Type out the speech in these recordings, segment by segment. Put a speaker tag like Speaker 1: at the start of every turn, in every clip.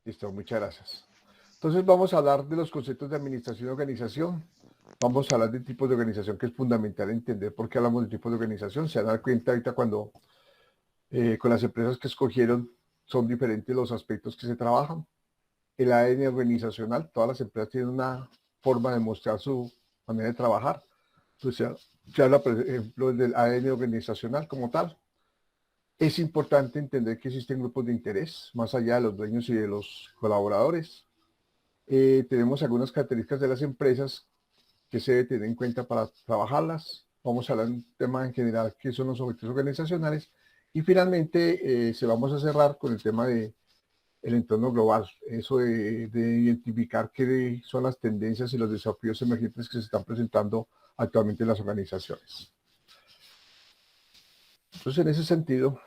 Speaker 1: Listo, muchas gracias. Entonces vamos a hablar de los conceptos de administración y organización. Vamos a hablar de tipos de organización, que es fundamental entender por qué hablamos de tipos de organización. Se van a dar cuenta ahorita cuando con las empresas que escogieron son diferentes los aspectos que se trabajan. El ADN organizacional, todas las empresas tienen una forma de mostrar su manera de trabajar. Entonces se habla, por ejemplo, del ADN organizacional como tal. Es importante entender que existen grupos de interés, más allá de los dueños y de los colaboradores. Tenemos algunas características de las empresas que se debe tener en cuenta para trabajarlas. Vamos a hablar de un tema en general, que son los objetivos organizacionales. Y finalmente, se vamos a cerrar con el tema de el entorno global, eso de identificar qué son las tendencias y los desafíos emergentes que se están presentando actualmente en las organizaciones. Entonces, en ese sentido,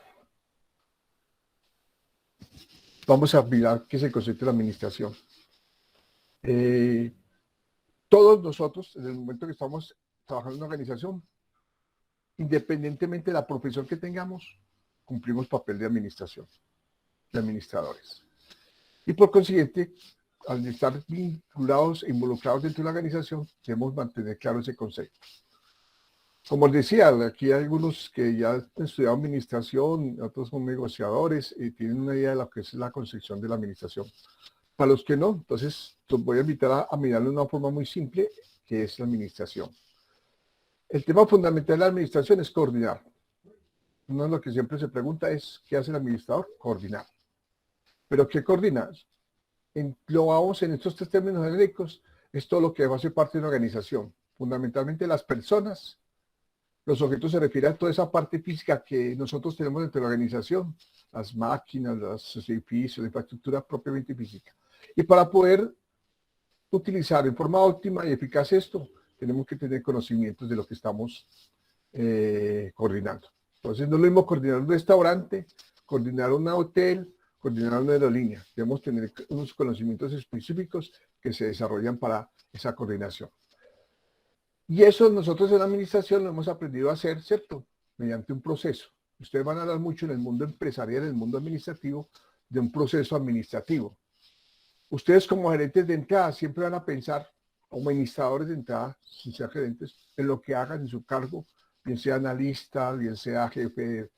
Speaker 1: vamos a mirar qué es el concepto de la administración. Todos nosotros, en el momento que estamos trabajando en una organización, independientemente de la profesión que tengamos, cumplimos papel de administración, de administradores. Y por consiguiente, al estar vinculados e involucrados dentro de la organización, debemos mantener claro ese concepto. Como les decía, aquí hay algunos que ya han estudiado administración, otros son negociadores y tienen una idea de lo que es la concepción de la administración. Para los que no, entonces los voy a invitar a mirarlo de una forma muy simple, que es la administración. El tema fundamental de la administración es coordinar. Uno de lo que siempre se pregunta es, ¿qué hace el administrador? Coordinar. ¿Pero qué coordinar? Lo vamos en estos tres términos genéricos, es todo lo que hace parte de una organización. Fundamentalmente las personas. Los objetos se refieren a toda esa parte física que nosotros tenemos dentro de la organización, las máquinas, los edificios, la infraestructura propiamente física. Y para poder utilizar en forma óptima y eficaz esto, tenemos que tener conocimientos de lo que estamos coordinando. Entonces, no es lo mismo coordinar un restaurante, coordinar un hotel, coordinar una aerolínea. Debemos tener unos conocimientos específicos que se desarrollan para esa coordinación. Y eso nosotros en la administración lo hemos aprendido a hacer, ¿cierto? Mediante un proceso. Ustedes van a hablar mucho en el mundo empresarial, en el mundo administrativo, de un proceso administrativo. Ustedes como gerentes de entrada siempre van a pensar, o administradores de entrada, sin ser gerentes, en lo que hagan en su cargo, bien sea analista, bien sea jefe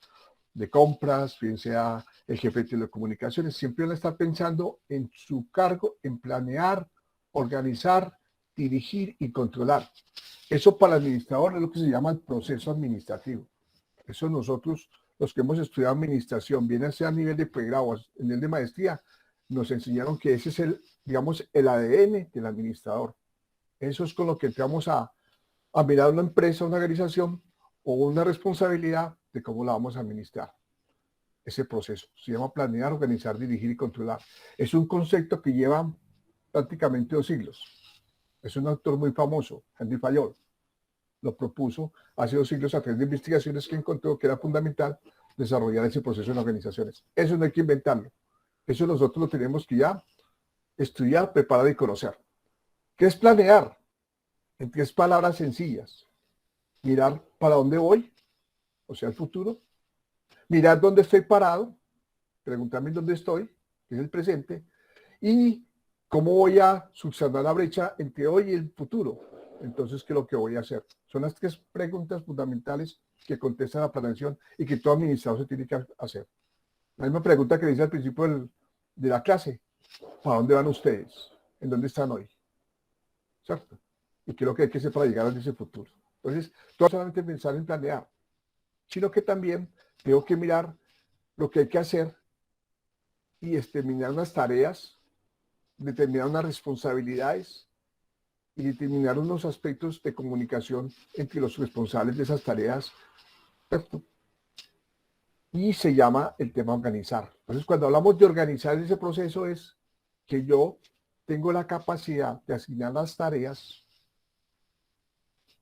Speaker 1: de compras, bien sea el jefe de telecomunicaciones, siempre van a estar pensando en su cargo, en planear, organizar, dirigir y controlar. Eso para el administrador es lo que se llama el proceso administrativo. Eso nosotros, los que hemos estudiado administración, bien sea a nivel de pregrado, a nivel de maestría, nos enseñaron que ese es el, digamos, el ADN del administrador. Eso es con lo que entramos a mirar una empresa, una organización o una responsabilidad de cómo la vamos a administrar. Ese proceso se llama planear, organizar, dirigir y controlar. Es un concepto que lleva prácticamente 2 siglos. Es un autor muy famoso, Henry Fayol. Lo propuso hace 2 siglos a través de investigaciones que encontró que era fundamental desarrollar ese proceso en organizaciones. Eso no hay que inventarlo. Eso nosotros lo tenemos que ya estudiar, preparar y conocer. ¿Qué es planear? En 3 palabras sencillas. Mirar para dónde voy, o sea, el futuro. Mirar dónde estoy parado, preguntarme dónde estoy, que es el presente. Y cómo voy a subsanar la brecha entre hoy y el futuro. Entonces, ¿qué es lo que voy a hacer? Son las 3 preguntas fundamentales que contesta la planeación y que todo administrador se tiene que hacer. La misma pregunta que le hice al principio de la clase. ¿Para dónde van ustedes? ¿En dónde están hoy? ¿Cierto? Y qué es lo que hay que hacer para llegar a ese futuro. Entonces, no solamente pensar en planear, sino que también tengo que mirar lo que hay que hacer y determinar unas tareas, determinar unas responsabilidades y determinar unos aspectos de comunicación entre los responsables de esas tareas. ¿Cierto? Y se llama el tema organizar. Entonces, cuando hablamos de organizar ese proceso es que yo tengo la capacidad de asignar las tareas,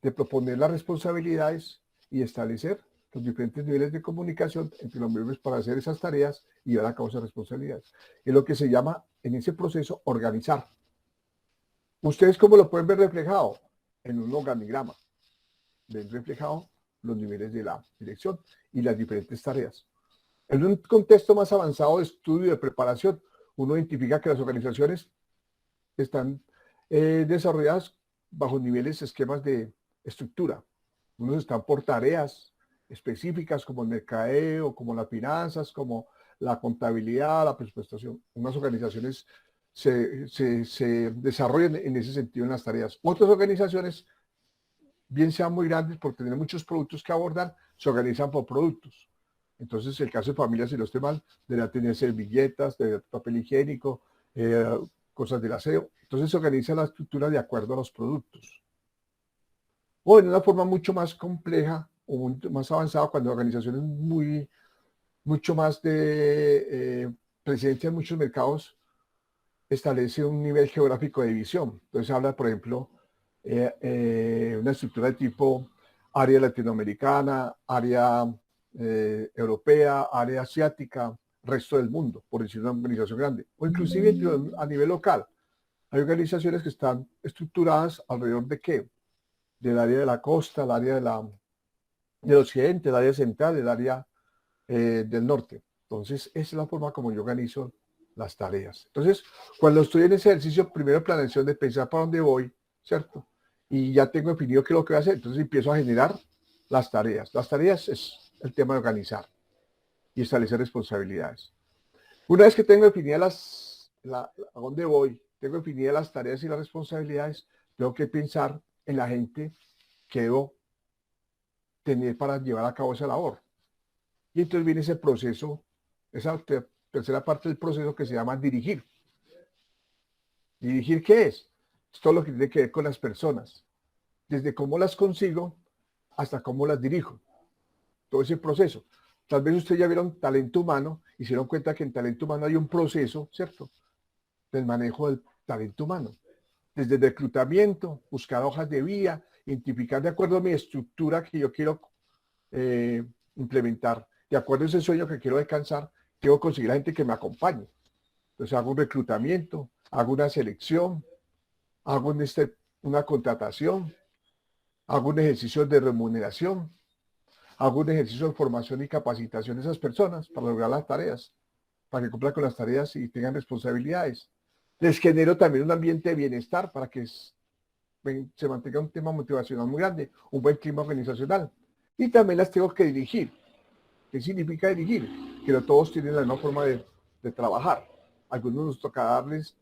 Speaker 1: de proponer las responsabilidades y establecer los diferentes niveles de comunicación entre los miembros para hacer esas tareas y llevar a cabo esas responsabilidades. Es lo que se llama en ese proceso organizar. ¿Ustedes cómo lo pueden ver reflejado? En un organigrama. Ven reflejado los niveles de la dirección y las diferentes tareas. En un contexto más avanzado de estudio y de preparación, uno identifica que las organizaciones están desarrolladas bajo niveles, esquemas de estructura. Unos están por tareas específicas como el mercadeo, como las finanzas, como la contabilidad, la presupuestación. Unas organizaciones se desarrollan en ese sentido en las tareas. Otras organizaciones, bien sean muy grandes por tener muchos productos que abordar, se organizan por productos. Entonces, el caso de familias, si no estoy mal, debería tener servilletas, papel higiénico, cosas del aseo. Entonces, se organiza la estructura de acuerdo a los productos. O en una forma mucho más compleja o mucho más avanzada, cuando organizaciones mucho más de presencia en muchos mercados establece un nivel geográfico de visión. Entonces habla, por ejemplo, una estructura de tipo área latinoamericana, área europea, área asiática, resto del mundo, por decir una organización grande, o inclusive a nivel local. Hay organizaciones que están estructuradas alrededor de qué? Del área de la costa, el área del occidente, el área central, el área del norte. Entonces, esa es la forma como yo organizo las tareas. Entonces, cuando estoy en ese ejercicio, primero planeación de pensar para dónde voy, ¿cierto? Y ya tengo definido qué es lo que voy a hacer. Entonces empiezo a generar las tareas. Las tareas es el tema de organizar y establecer responsabilidades. Una vez que tengo definidas a dónde voy, tengo definidas las tareas y las responsabilidades, tengo que pensar en la gente que debo tener para llevar a cabo esa labor. Y entonces viene ese proceso, esa tercera parte del proceso que se llama dirigir. ¿Dirigir qué es? Es todo lo que tiene que ver con las personas, desde cómo las consigo hasta cómo las dirijo. Todo ese proceso. Tal vez ustedes ya vieron talento humano y se dieron cuenta que en talento humano hay un proceso, ¿cierto? Del manejo del talento humano. Desde el reclutamiento, buscar hojas de vida, identificar de acuerdo a mi estructura que yo quiero implementar, de acuerdo a ese sueño que quiero alcanzar, tengo que conseguir a gente que me acompañe. Entonces hago un reclutamiento, hago una selección, hago una contratación, hago un ejercicio de remuneración, hago un ejercicio de formación y capacitación de esas personas para lograr las tareas, para que cumplan con las tareas y tengan responsabilidades. Les genero también un ambiente de bienestar para que se mantenga un tema motivacional muy grande, un buen clima organizacional. Y también las tengo que dirigir. ¿Qué significa dirigir? Que no todos tienen la misma forma de trabajar. Algunos nos toca darles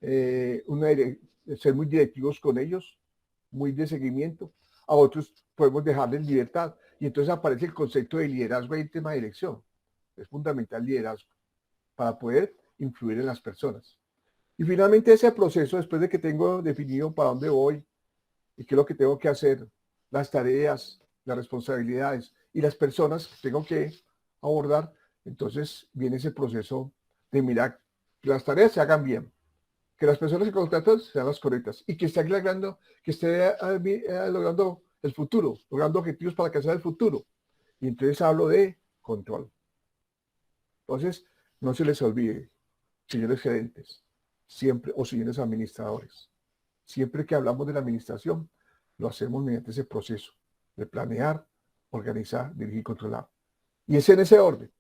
Speaker 1: ser muy directivos con ellos, muy de seguimiento. A otros podemos dejarles libertad. Y entonces aparece el concepto de liderazgo y tema de dirección. Es fundamental el liderazgo para poder influir en las personas. Y finalmente ese proceso, después de que tengo definido para dónde voy y qué es lo que tengo que hacer, las tareas, las responsabilidades y las personas que tengo que abordar, entonces viene ese proceso de mirar que las tareas se hagan bien, que las personas que contratan sean las correctas y que esté logrando el futuro, logrando objetivos para alcanzar el futuro. Y entonces hablo de control. Entonces, no se les olvide, señores gerentes, siempre, o señores administradores, siempre que hablamos de la administración, lo hacemos mediante ese proceso de planear, organizar, dirigir y controlar. Y es en ese orden.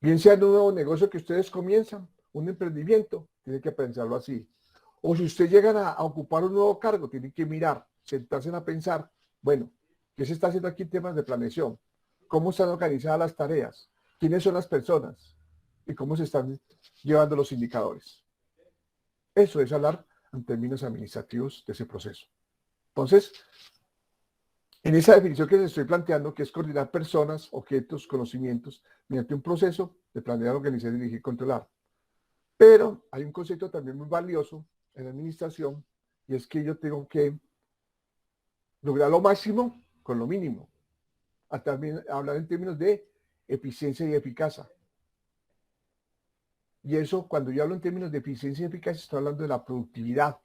Speaker 1: Bien sea en un nuevo negocio que ustedes comienzan, un emprendimiento, tienen que pensarlo así. O si ustedes llegan a ocupar un nuevo cargo, tienen que mirar, sentarse a pensar, bueno, ¿qué se está haciendo aquí en temas de planeación? ¿Cómo están organizadas las tareas? ¿Quiénes son las personas? ¿Y cómo se están llevando los indicadores? Eso es hablar en términos administrativos de ese proceso. Entonces, en esa definición que les estoy planteando, que es coordinar personas, objetos, conocimientos, mediante un proceso de planear, organizar, dirigir y controlar. Pero hay un concepto también muy valioso en la administración, y es que yo tengo que lograr lo máximo con lo mínimo. También hablar en términos de eficiencia y eficacia. Y eso, cuando yo hablo en términos de eficiencia y eficacia, estoy hablando de la productividad.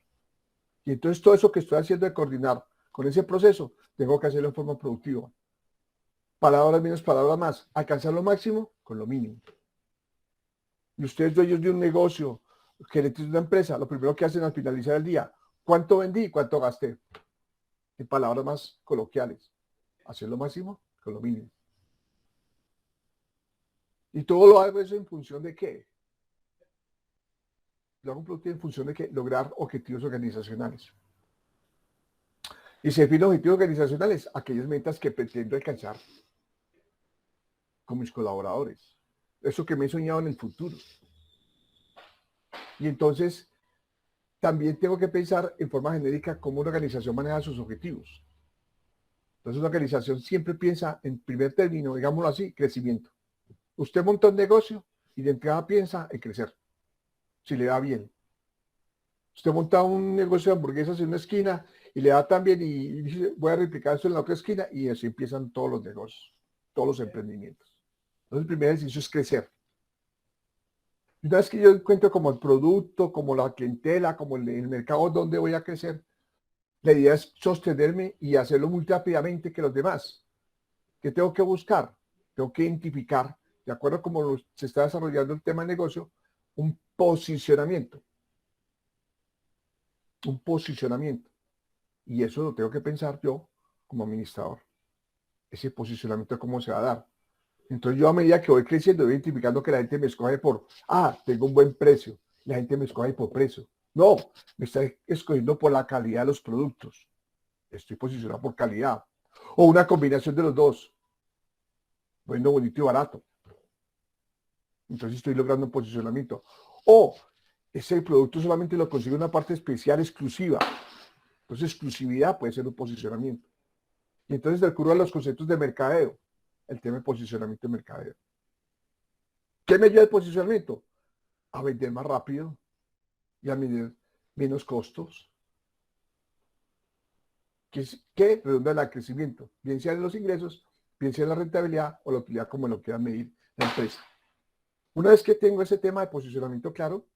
Speaker 1: Y entonces todo eso que estoy haciendo de coordinar con ese proceso, tengo que hacerlo en forma productiva. Palabras menos, palabras más. Alcanzar lo máximo con lo mínimo. Y ustedes, dueños de un negocio, gerentes de una empresa, lo primero que hacen al finalizar el día, ¿cuánto vendí y cuánto gasté? En palabras más coloquiales. Hacer lo máximo con lo mínimo. Y todo lo hago eso en función de qué? Yo hago un producto en función de que lograr objetivos organizacionales. Y se definen objetivos organizacionales, aquellas metas que pretendo alcanzar con mis colaboradores. Eso que me he soñado en el futuro. Y entonces también tengo que pensar en forma genérica cómo una organización maneja sus objetivos. Entonces una organización siempre piensa en primer término, digámoslo así, crecimiento. Usted monta un negocio y de entrada piensa en crecer, si le da bien. Usted monta un negocio de hamburguesas en una esquina y le da tan bien y dice, voy a replicar esto en la otra esquina y así empiezan todos los negocios, todos los emprendimientos. Entonces el primer ejercicio es crecer. Y una vez que yo encuentro como el producto, como la clientela, como el mercado donde voy a crecer, la idea es sostenerme y hacerlo muy rápidamente que los demás. ¿Qué tengo que buscar? Tengo que identificar, de acuerdo a cómo se está desarrollando el tema de negocio, un posicionamiento. Un posicionamiento. Y eso lo tengo que pensar yo como administrador. Ese posicionamiento, ¿cómo se va a dar? Entonces yo a medida que voy creciendo, voy identificando que la gente me escoge por, tengo un buen precio. La gente me escoge por precio. No, me está escogiendo por la calidad de los productos. Estoy posicionado por calidad. O una combinación de los dos. Bueno, bonito y barato. Entonces estoy logrando un posicionamiento. O ese producto solamente lo consigo en una parte especial, exclusiva. Entonces exclusividad puede ser un posicionamiento. Y entonces recurro a los conceptos de mercadeo. El tema de posicionamiento de mercadeo. ¿Qué me ayuda el posicionamiento? A vender más rápido y a vender menos costos. ¿Qué redunda en el crecimiento? Bien sea en los ingresos, bien sea en la rentabilidad o la utilidad como lo quiera medir la empresa. Una vez que tengo ese tema de posicionamiento claro,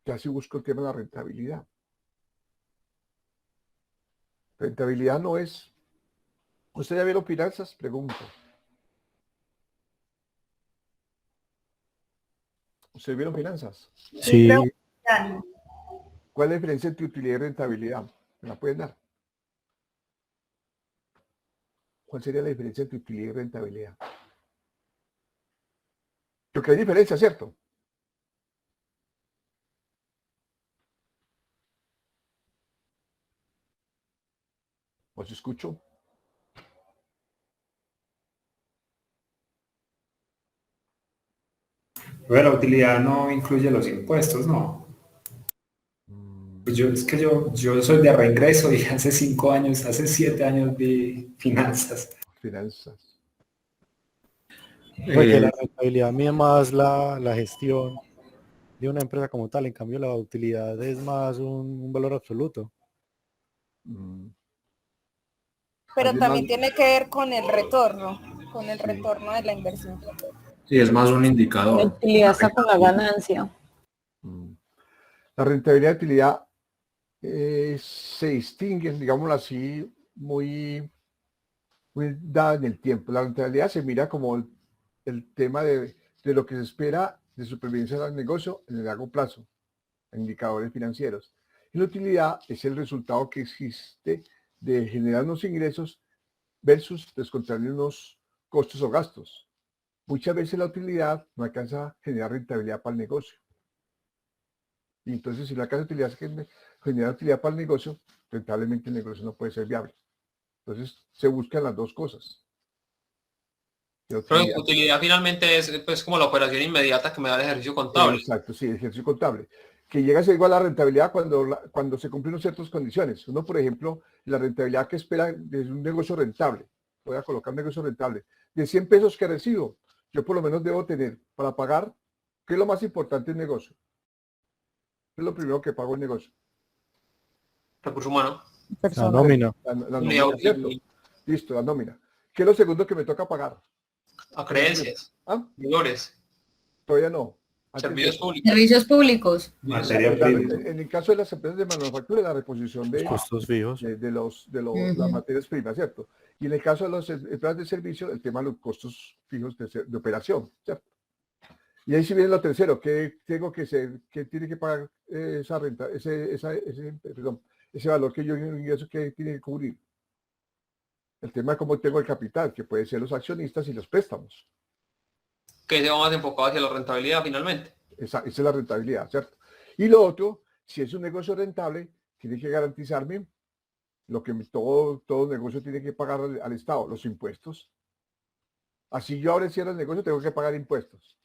Speaker 1: ya sí busco el tema de la rentabilidad. Rentabilidad no es... ¿Usted ya vieron finanzas? Pregunto. ¿Usted vieron finanzas?
Speaker 2: Sí.
Speaker 1: ¿Cuál es la diferencia entre utilidad y rentabilidad? ¿Me la pueden dar? ¿Cuál sería la diferencia entre utilidad y rentabilidad? Porque hay diferencia, ¿cierto? ¿Os escucho?
Speaker 2: Pero la utilidad no incluye los impuestos, ¿no? Pues yo soy de reingreso y hace 5 años, hace 7 años vi finanzas.
Speaker 1: Finanzas.
Speaker 3: Porque la rentabilidad mide más la gestión de una empresa como tal, en cambio la utilidad es más un valor absoluto.
Speaker 4: Pero también tiene que ver con el retorno de la inversión.
Speaker 2: Sí, es más un
Speaker 5: La
Speaker 2: indicador.
Speaker 5: utilidad está con la ganancia.
Speaker 1: La rentabilidad y utilidad se distinguen, digámoslo así, muy dada en el tiempo. La rentabilidad se mira como el tema de lo que se espera de supervivencia del negocio en el largo plazo, en indicadores financieros. Y la utilidad es el resultado que existe de generar unos ingresos versus descontar unos costos o gastos. Muchas veces la utilidad no alcanza a generar rentabilidad para el negocio. Y entonces, si no alcanza utilidad, generar utilidad para el negocio, rentablemente el negocio no puede ser viable. Entonces, se buscan las dos cosas.
Speaker 6: Pero utilidad finalmente es pues como la operación inmediata que me da el ejercicio contable.
Speaker 1: Exacto, sí, el ejercicio contable. Que llega a ser igual a la rentabilidad cuando se cumplen ciertas condiciones. Uno, por ejemplo, la rentabilidad que espera desde un negocio rentable, voy a colocar un negocio rentable, de 100 pesos que recibo, yo por lo menos debo tener para pagar, ¿qué es lo más importante en negocio? ¿Qué es lo primero que pago el negocio?
Speaker 6: Recurso humano.
Speaker 3: La nómina.
Speaker 1: La nómina, ¿cierto? Listo, la nómina. ¿Qué es lo segundo que me toca pagar?
Speaker 6: Acreencias. Valores.
Speaker 1: Todavía no.
Speaker 6: Servicios públicos.
Speaker 5: Servicios públicos.
Speaker 2: Materia prima.
Speaker 1: En el caso de las empresas de manufactura, la reposición de
Speaker 3: Costos fijos.
Speaker 1: las materias primas, ¿cierto? Y en el caso de las empresas de servicio, el tema de los costos fijos de operación, ¿cierto? Y ahí sí viene lo tercero, que tiene que pagar esa renta, ese valor que yo ingreso que tiene que cubrir. El tema de cómo tengo el capital, que puede ser los accionistas y los préstamos.
Speaker 6: Que se va más enfocado hacia la rentabilidad finalmente.
Speaker 1: Esa es la rentabilidad, ¿cierto? Y lo otro, si es un negocio rentable, tiene que garantizarme lo que todo negocio tiene que pagar al Estado, los impuestos. Así yo ahora cierro el negocio, tengo que pagar impuestos.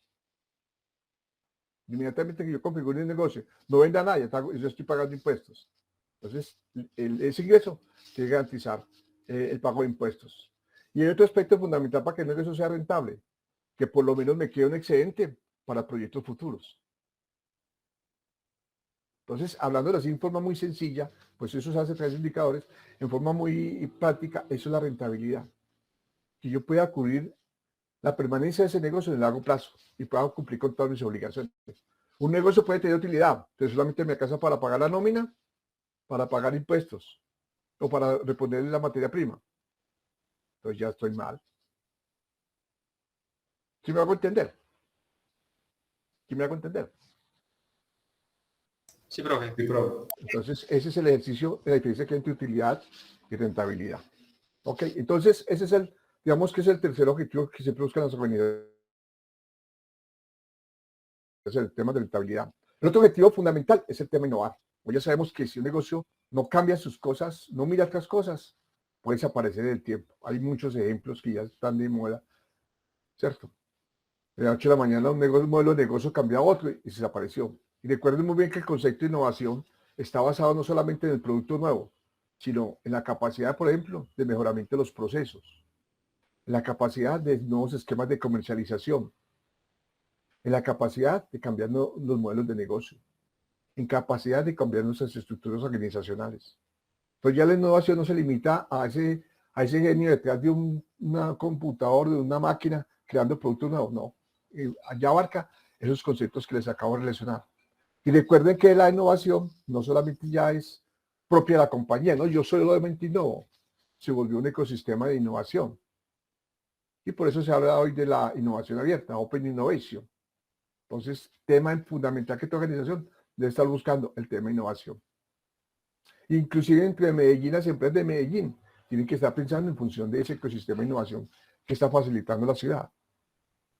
Speaker 1: Inmediatamente que yo configure un negocio, no venda nada, yo estoy pagando impuestos. Entonces, ese ingreso tiene que garantizar el pago de impuestos. Y hay otro aspecto fundamental para que el negocio sea rentable, que por lo menos me quede un excedente para proyectos futuros. Entonces, hablando así en forma muy sencilla, pues eso se hace a través de indicadores, en forma muy práctica, eso es la rentabilidad. Que yo pueda cubrir la permanencia de ese negocio en el largo plazo y pueda cumplir con todas mis obligaciones. Un negocio puede tener utilidad, pero solamente me alcanza para pagar la nómina, para pagar impuestos o para reponerle la materia prima. Entonces ya estoy mal. ¿Sí me hago entender? ¿Sí me hago entender?
Speaker 6: Sí, profe.
Speaker 2: Sí, profe.
Speaker 1: Entonces, ese es el ejercicio de la diferencia que hay entre utilidad y rentabilidad. Ok, entonces ese es digamos que es el tercer objetivo que siempre buscan las organizaciones, es el tema de rentabilidad. El otro objetivo fundamental es el tema de innovar. Hoy ya sabemos que si un negocio no cambia sus cosas, no mira otras cosas, puede desaparecer en el tiempo. Hay muchos ejemplos que ya están de moda, ¿cierto? De la noche a la mañana un modelo de negocio cambia a otro y se desapareció. Y recuerden muy bien que el concepto de innovación está basado no solamente en el producto nuevo, sino en la capacidad, por ejemplo, de mejoramiento de los procesos, en la capacidad de nuevos esquemas de comercialización, en la capacidad de cambiar los modelos de negocio, en capacidad de cambiar nuestras estructuras organizacionales. Pues ya la innovación no se limita a ese genio detrás de un computador, de una máquina, creando productos nuevos, no. Allá abarca esos conceptos que les acabo de relacionar. Y recuerden que la innovación no solamente ya es propia de la compañía, no, yo solamente innovo, se volvió un ecosistema de innovación. Y por eso se habla hoy de la innovación abierta, Open Innovation. Entonces, tema fundamental que toda organización debe estar buscando, el tema de innovación. Inclusive entre Medellín, las empresas de Medellín tienen que estar pensando en función de ese ecosistema de innovación que está facilitando la ciudad.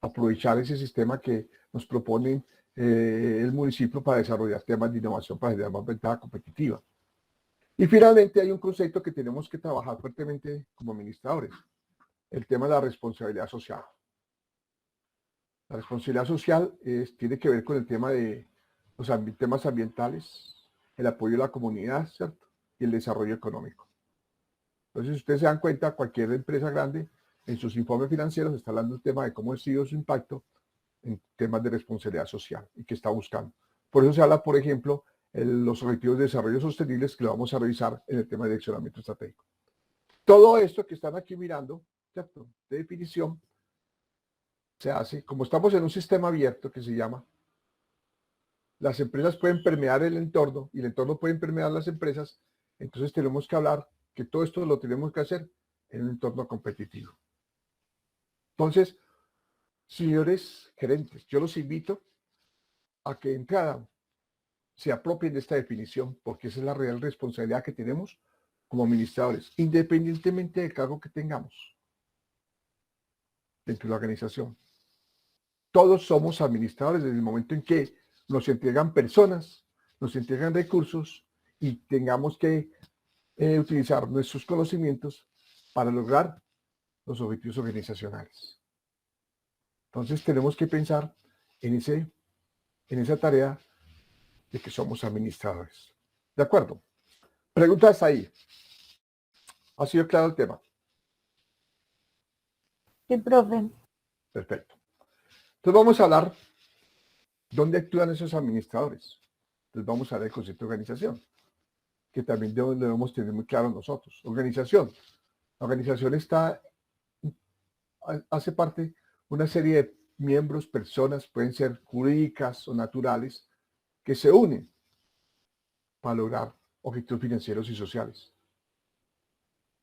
Speaker 1: Aprovechar ese sistema que nos propone el municipio para desarrollar temas de innovación para generar más ventaja competitiva. Y finalmente hay un concepto que tenemos que trabajar fuertemente como administradores, el tema de la responsabilidad social. La responsabilidad social tiene que ver con el tema de los temas ambientales, el apoyo a la comunidad, ¿cierto? Y el desarrollo económico. Entonces, si ustedes se dan cuenta, cualquier empresa grande en sus informes financieros está hablando del tema de cómo ha sido su impacto en temas de responsabilidad social y que está buscando. Por eso se habla, por ejemplo, los objetivos de desarrollo sostenibles que lo vamos a revisar en el tema de direccionamiento estratégico. Todo esto que están aquí mirando, ¿cierto? De definición, se hace, como estamos en un sistema abierto que se llama, las empresas pueden permear el entorno y el entorno puede permear las empresas, entonces tenemos que hablar que todo esto lo tenemos que hacer en un entorno competitivo. Entonces, señores gerentes, yo los invito a que de entrada se apropien de esta definición, porque esa es la real responsabilidad que tenemos como administradores, independientemente del cargo que tengamos dentro de la organización. Todos somos administradores desde el momento en que nos entregan personas, nos entregan recursos y tengamos que utilizar nuestros conocimientos para lograr los objetivos organizacionales. Entonces tenemos que pensar en esa tarea de que somos administradores. ¿De acuerdo? Preguntas ahí. ¿Ha sido claro el tema?
Speaker 5: Sí, profe.
Speaker 1: Perfecto. Entonces vamos a hablar dónde actúan esos administradores. Entonces vamos a ver el concepto de organización, que también debemos tener muy claro nosotros. Organización. La organización hace parte de una serie de miembros, personas, pueden ser jurídicas o naturales, que se unen para lograr objetivos financieros y sociales.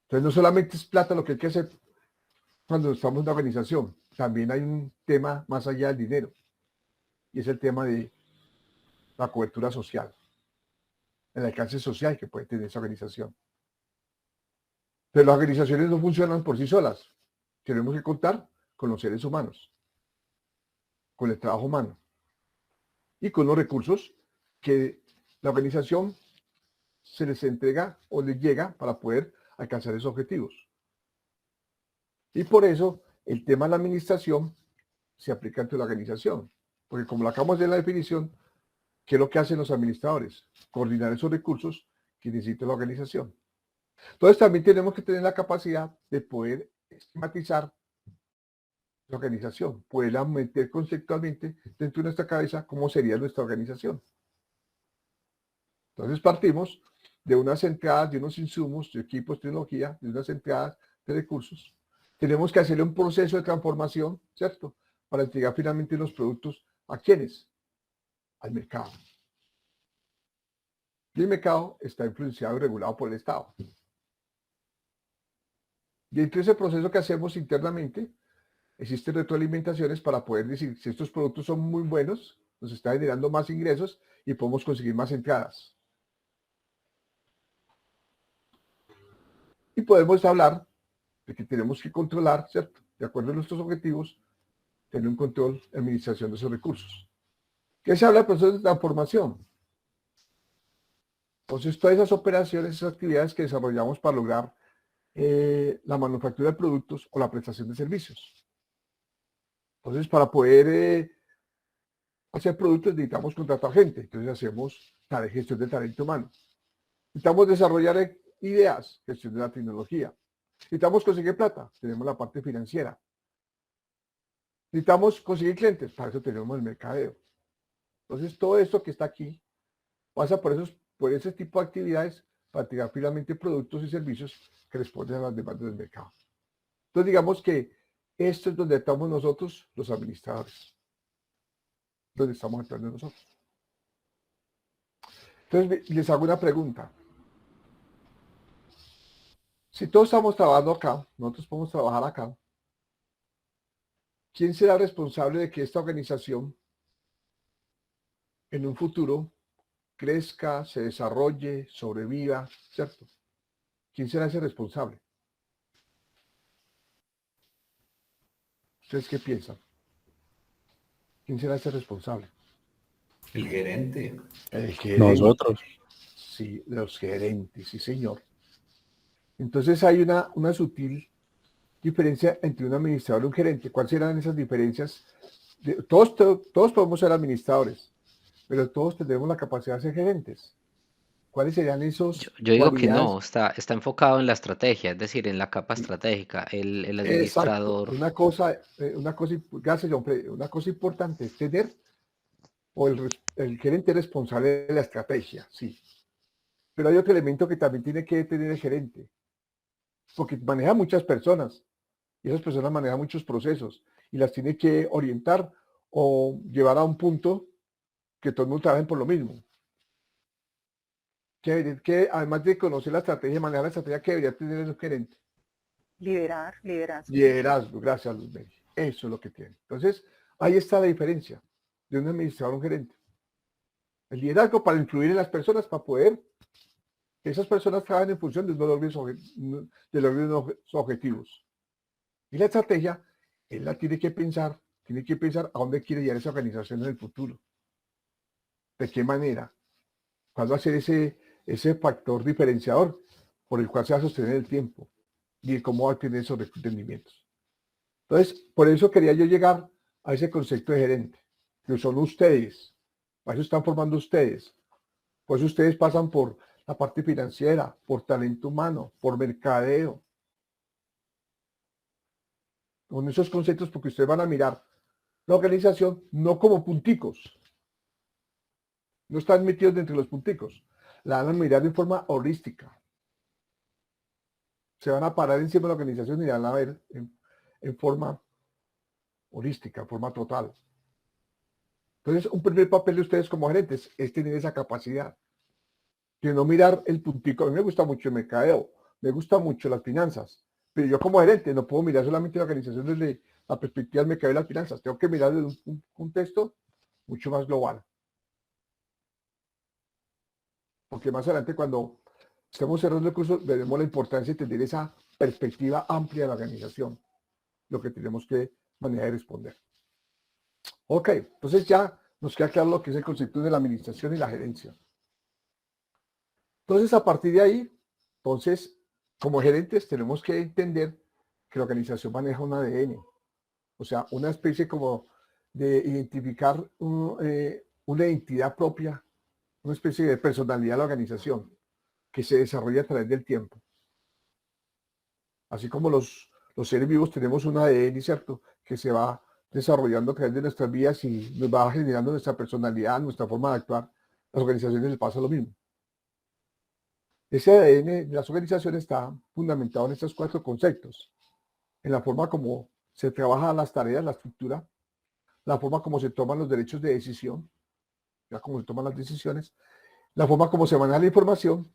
Speaker 1: Entonces no solamente es plata lo que hay que hacer cuando estamos en una organización, también hay un tema más allá del dinero, y es el tema de la cobertura social, el alcance social que puede tener esa organización. Pero las organizaciones no funcionan por sí solas. Tenemos que contar con los seres humanos, con el trabajo humano y con los recursos que la organización se les entrega o les llega para poder alcanzar esos objetivos. Y por eso el tema de la administración se aplica ante la organización, porque como lo acabamos de ver en la definición, ¿qué es lo que hacen los administradores? Coordinar esos recursos que necesita la organización. Entonces también tenemos que tener la capacidad de poder esquematizar la organización, poderla meter conceptualmente dentro de nuestra cabeza cómo sería nuestra organización. Entonces partimos de unas entradas, de unos insumos, de equipos, tecnología, de unas entradas de recursos. Tenemos que hacerle un proceso de transformación, ¿cierto? Para entregar finalmente los productos ¿a quiénes? Al mercado. Y el mercado está influenciado y regulado por el Estado. Y entre ese proceso que hacemos internamente, existen retroalimentaciones para poder decir si estos productos son muy buenos, nos está generando más ingresos y podemos conseguir más entradas. Y podemos hablar de que tenemos que controlar, ¿cierto? De acuerdo a nuestros objetivos, tener un control de administración de esos recursos. ¿Qué se habla del proceso de transformación? Entonces, todas esas operaciones, esas actividades que desarrollamos para lograr la manufactura de productos o la prestación de servicios. Entonces, para poder hacer productos necesitamos contratar gente. Entonces, hacemos gestión del talento humano. Necesitamos desarrollar ideas, gestión de la tecnología. Necesitamos conseguir plata, tenemos la parte financiera. Necesitamos conseguir clientes, para eso tenemos el mercadeo. Entonces, todo esto que está aquí pasa por ese tipo de actividades para tirar finalmente productos y servicios que responden a las demandas del mercado. Entonces, digamos que esto es donde estamos nosotros, los administradores. Donde estamos entrando nosotros. Entonces, les hago una pregunta. Si todos estamos trabajando acá, nosotros podemos trabajar acá, ¿quién será responsable de que esta organización en un futuro crezca, se desarrolle, sobreviva, ¿cierto? ¿Quién será ese responsable? ¿Ustedes qué piensan? ¿Quién será ese responsable?
Speaker 2: El gerente.
Speaker 1: El gerente.
Speaker 3: Nosotros.
Speaker 1: Sí, los gerentes, sí señor. Entonces hay una sutil diferencia entre un administrador y un gerente. ¿Cuáles serán esas diferencias? Todos podemos ser administradores, pero todos tendremos la capacidad de ser gerentes. ¿Cuáles serían esos
Speaker 7: Yo digo que
Speaker 1: cualidades?
Speaker 7: no, está enfocado en la estrategia, es decir, en la capa estratégica. El
Speaker 1: Exacto.
Speaker 7: administrador,
Speaker 1: Gracias, John Freddy. Una cosa importante es tener, o el gerente responsable de la estrategia, sí. Pero hay otro elemento que también tiene que tener el gerente, porque maneja muchas personas, y esas personas manejan muchos procesos, y las tiene que orientar o llevar a un punto que todo el mundo trabaje por lo mismo. Que además de conocer la estrategia, manejar la estrategia, que debería tener el gerente.
Speaker 5: Liderazgo.
Speaker 1: Liderazgo, gracias, Luz Mary. Eso es lo que tiene. Entonces, ahí está la diferencia de un administrador a un gerente. El liderazgo para influir en las personas, para poder que esas personas trabajen en función de los objetivos. Y la estrategia, él la tiene que pensar a dónde quiere llegar esa organización en el futuro. ¿De qué manera? ¿Cuál va a ser ese factor diferenciador por el cual se va a sostener el tiempo? Y cómo va a tener esos rendimientos. Entonces, por eso quería yo llegar a ese concepto de gerente, que son ustedes. Para eso están formando ustedes. Por eso ustedes pasan por la parte financiera, por talento humano, por mercadeo. Con esos conceptos, porque ustedes van a mirar la organización no como punticos. No están metidos dentro de los punticos. La van a mirar de forma holística. Se van a parar encima de la organización y la van a ver en forma holística, en forma total. Entonces, un primer papel de ustedes como gerentes es tener esa capacidad de no mirar el puntico. A mí me gusta mucho el mercadeo, me gusta mucho las finanzas, pero yo como gerente no puedo mirar solamente la organización desde la perspectiva del mercado y las finanzas. Tengo que mirar desde un contexto mucho más global. Porque más adelante, cuando estemos cerrando el curso, veremos la importancia de tener esa perspectiva amplia de la organización, lo que tenemos que manejar y responder. Ok, entonces ya nos queda claro lo que es el concepto de la administración y la gerencia. Entonces, a partir de ahí, como gerentes tenemos que entender que la organización maneja un ADN, o sea, una especie como de identificar una identidad propia, una especie de personalidad de la organización que se desarrolla a través del tiempo. Así como los seres vivos tenemos un ADN, ¿cierto?, que se va desarrollando a través de nuestras vidas y nos va generando nuestra personalidad, nuestra forma de actuar. Las organizaciones les pasa lo mismo. Ese ADN de las organizaciones está fundamentado en estos 4 conceptos. En la forma como se trabajan las tareas, la estructura, la forma como se toman los derechos de decisión, ya cómo se toman las decisiones, la forma como se maneja la información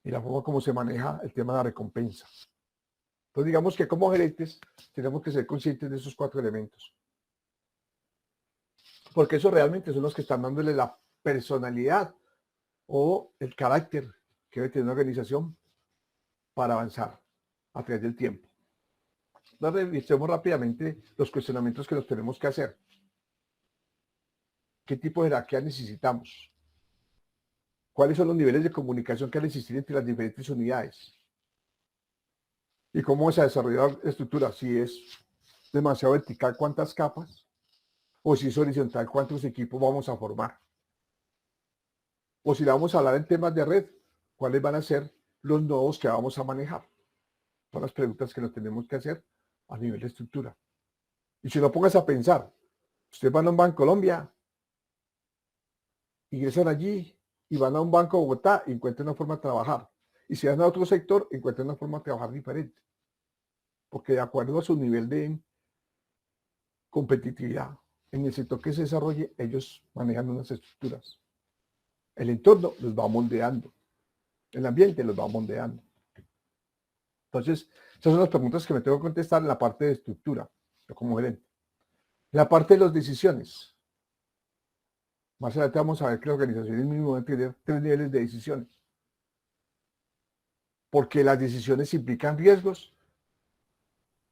Speaker 1: y la forma como se maneja el tema de la recompensa. Entonces digamos que como gerentes tenemos que ser conscientes de esos 4 elementos. Porque esos realmente son los que están dándole la personalidad o el carácter que debe tener una organización para avanzar a través del tiempo. Entonces revisemos rápidamente los cuestionamientos que nos tenemos que hacer. ¿Qué tipo de jerarquía necesitamos? ¿Cuáles son los niveles de comunicación que han de existir entre las diferentes unidades? ¿Y cómo se ha desarrollado la estructura? Si es demasiado vertical, ¿cuántas capas? O si es horizontal, ¿cuántos equipos vamos a formar? O si le vamos a hablar en temas de red, ¿cuáles van a ser los nodos que vamos a manejar? Son las preguntas que nos tenemos que hacer a nivel de estructura. Y si lo pongas a pensar, usted van a un Banco Colombia, ingresan allí y van a un Banco Bogotá y encuentran una forma de trabajar. Y si van a otro sector, encuentran una forma de trabajar diferente. Porque de acuerdo a su nivel de competitividad, en el sector que se desarrolle, ellos manejan unas estructuras. El entorno los va moldeando. El ambiente los va moldeando. Entonces, esas son las preguntas que me tengo que contestar en la parte de estructura, yo como gerente. En la parte de las decisiones. Más adelante vamos a ver que las organizaciones mínimo deben tener 3 niveles de decisiones. Porque las decisiones implican riesgos,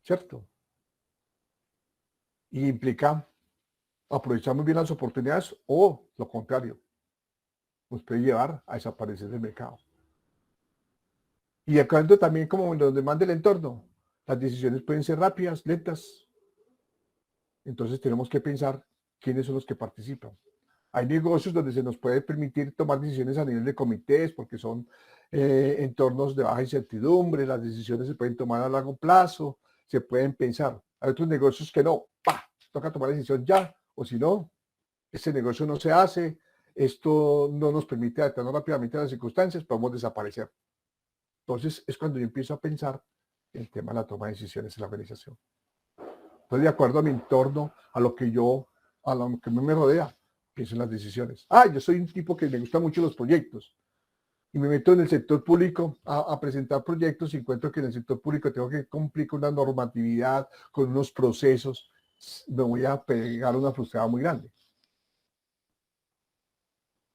Speaker 1: ¿cierto? Y implican aprovechar muy bien las oportunidades o lo contrario, nos puede llevar a desaparecer del mercado. Y de acuerdo también como nos demanda el entorno, las decisiones pueden ser rápidas, lentas. Entonces tenemos que pensar quiénes son los que participan. Hay negocios donde se nos puede permitir tomar decisiones a nivel de comités porque son entornos de baja incertidumbre, las decisiones se pueden tomar a largo plazo, se pueden pensar. Hay otros negocios que no, toca tomar la decisión ya, o si no, este negocio no se hace, esto no nos permite adaptarnos rápidamente a las circunstancias, podemos desaparecer. Entonces es cuando yo empiezo a pensar en el tema de la toma de decisiones en la organización. Entonces, de acuerdo a mi entorno, a lo que me rodea, pienso en las decisiones. Yo soy un tipo que me gustan mucho los proyectos y me meto en el sector público a presentar proyectos y encuentro que en el sector público tengo que cumplir con una normatividad, con unos procesos. Me voy a pegar una frustrada muy grande.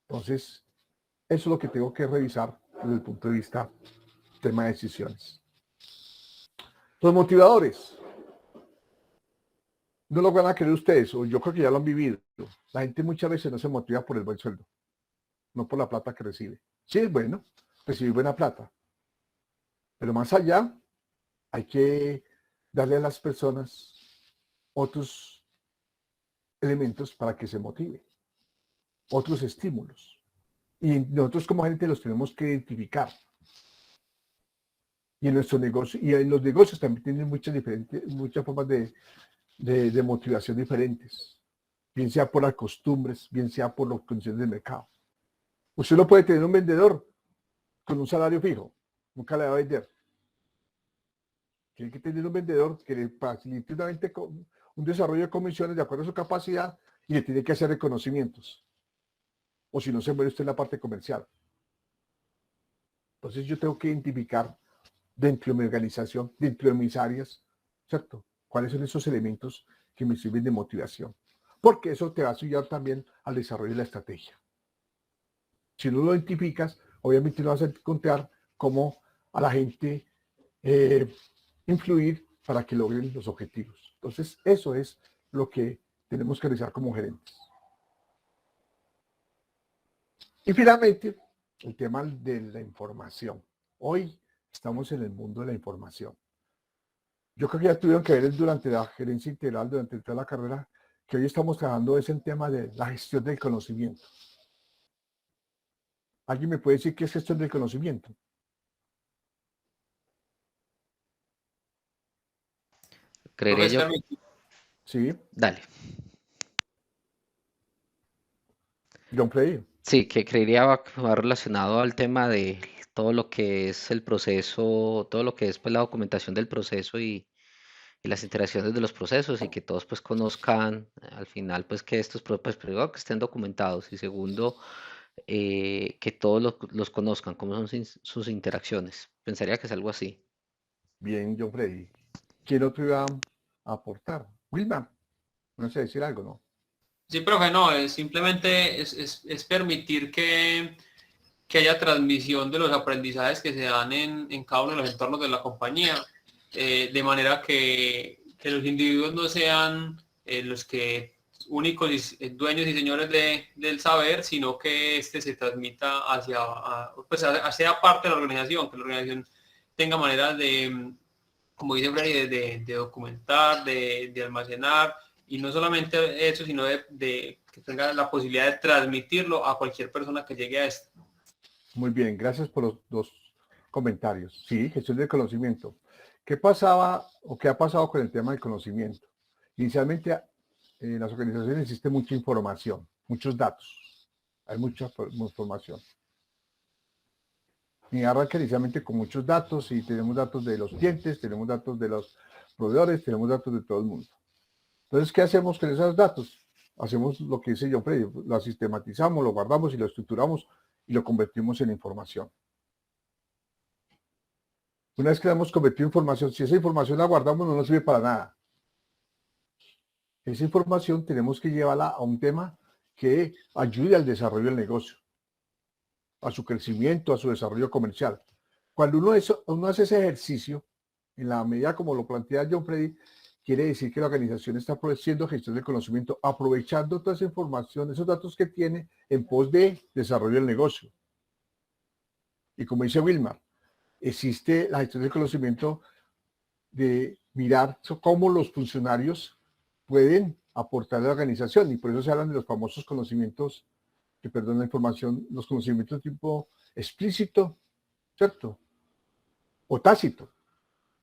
Speaker 1: Entonces, eso es lo que tengo que revisar desde el punto de vista tema de decisiones. Los motivadores. No lo van a querer ustedes, o yo creo que ya lo han vivido. La gente muchas veces no se motiva por el buen sueldo, no por la plata que recibe. Sí es bueno recibir buena plata, pero más allá hay que darle a las personas otros elementos para que se motive, otros estímulos. Y nosotros como gente los tenemos que identificar. Y en nuestro negocio, y en los negocios también tienen muchas formas de motivación diferentes, bien sea por las costumbres, bien sea por las condiciones del mercado. Usted no puede tener un vendedor con un salario fijo, nunca le va a vender. Tiene que tener un vendedor que le facilite un desarrollo de comisiones de acuerdo a su capacidad y le tiene que hacer reconocimientos. O si no, se muere usted en la parte comercial. Entonces yo tengo que identificar dentro de mi organización, dentro de mis áreas, ¿cierto? ¿Cuáles son esos elementos que me sirven de motivación? Porque eso te va a ayudar también al desarrollo de la estrategia. Si no lo identificas, obviamente no vas a encontrar cómo a la gente influir para que logren los objetivos. Entonces, eso es lo que tenemos que realizar como gerentes. Y finalmente, el tema de la información. Hoy estamos en el mundo de la información. Yo creo que ya tuvieron que ver durante la gerencia integral, durante toda la carrera, que hoy estamos trabajando es el tema de la gestión del conocimiento. ¿Alguien me puede decir qué es gestión del conocimiento?
Speaker 7: Creería yo.
Speaker 1: Sí,
Speaker 7: Dale.
Speaker 1: John Freddy.
Speaker 7: Sí, que creería va relacionado al tema de todo lo que es el proceso, todo lo que es pues la documentación del proceso y las interacciones de los procesos y que todos pues conozcan al final pues que estos pues primero que estén documentados y segundo que todos los conozcan, cómo son sus interacciones. Pensaría que es algo así.
Speaker 1: Bien, John Freddy. ¿Quién otro iba a aportar? Wilma, no sé decir algo, ¿no?
Speaker 6: Sí, profe, no, simplemente es permitir que haya transmisión de los aprendizajes que se dan en cada uno de los entornos de la compañía, de manera que los individuos no sean los que únicos dueños y señores del saber, sino que este se transmita hacia parte de la organización, que la organización tenga maneras de, como dice Freddy, de documentar, de almacenar, y no solamente eso, sino de que tenga la posibilidad de transmitirlo a cualquier persona que llegue a esto.
Speaker 1: Muy bien, gracias por los dos comentarios. Sí, gestión del conocimiento. ¿Qué pasaba o qué ha pasado con el tema del conocimiento? Inicialmente en las organizaciones existe mucha información, muchos datos. Hay mucha información. Y arranca inicialmente con muchos datos y tenemos datos de los clientes, tenemos datos de los proveedores, tenemos datos de todo el mundo. Entonces, ¿qué hacemos con esos datos? Hacemos lo que dice John Freddy, lo sistematizamos, lo guardamos y lo estructuramos y lo convertimos en información. Una vez que la hemos convertido en información, si esa información la guardamos no nos sirve para nada. Esa información tenemos que llevarla a un tema que ayude al desarrollo del negocio, a su crecimiento, a su desarrollo comercial. Cuando uno hace ese ejercicio, en la medida como lo plantea John Freddy, quiere decir que la organización está haciendo gestión del conocimiento, aprovechando toda esa información, esos datos que tiene en pos de desarrollo del negocio. Y como dice Wilmar, existe la gestión del conocimiento de mirar cómo los funcionarios pueden aportar a la organización, y por eso se hablan de los famosos conocimientos, la información, los conocimientos tipo explícito, ¿cierto? O tácito.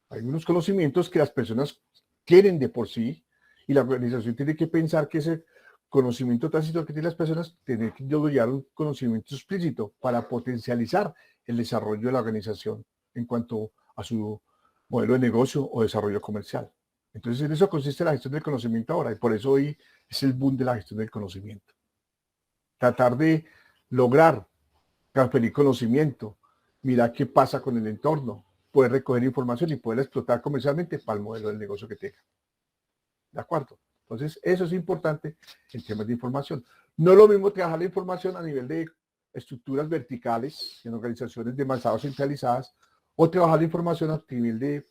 Speaker 1: Hay unos conocimientos que las personas tienen de por sí, y la organización tiene que pensar que ese conocimiento tácito que tienen las personas tiene que llevar un conocimiento explícito para potencializar el desarrollo de la organización en cuanto a su modelo de negocio o desarrollo comercial. Entonces, en eso consiste la gestión del conocimiento ahora, y por eso hoy es el boom de la gestión del conocimiento. Tratar de lograr transferir conocimiento, mirar qué pasa con el entorno, poder recoger información y poder explotar comercialmente para el modelo del negocio que tenga. ¿De acuerdo? Entonces, eso es importante en temas de información. No es lo mismo trabajar la información a nivel de estructuras verticales, en organizaciones demasiado centralizadas, o trabajar la información a nivel de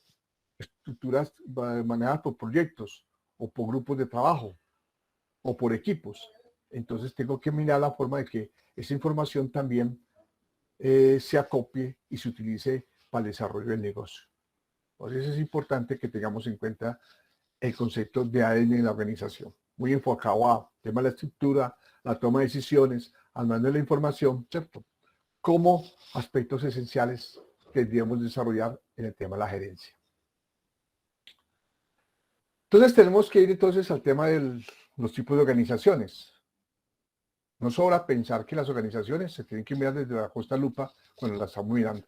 Speaker 1: estructuras manejadas por proyectos, o por grupos de trabajo, o por equipos. Entonces, tengo que mirar la forma de que esa información también se acopie y se utilice para el desarrollo del negocio. Por eso es importante que tengamos en cuenta el concepto de ADN en la organización, muy enfocado a tema de la estructura, la toma de decisiones, al mando de la información, ¿cierto? Como aspectos esenciales que debemos desarrollar en el tema de la gerencia. Entonces tenemos que ir entonces al tema de los tipos de organizaciones. No sobra pensar que las organizaciones se tienen que mirar desde la costa lupa cuando las estamos mirando.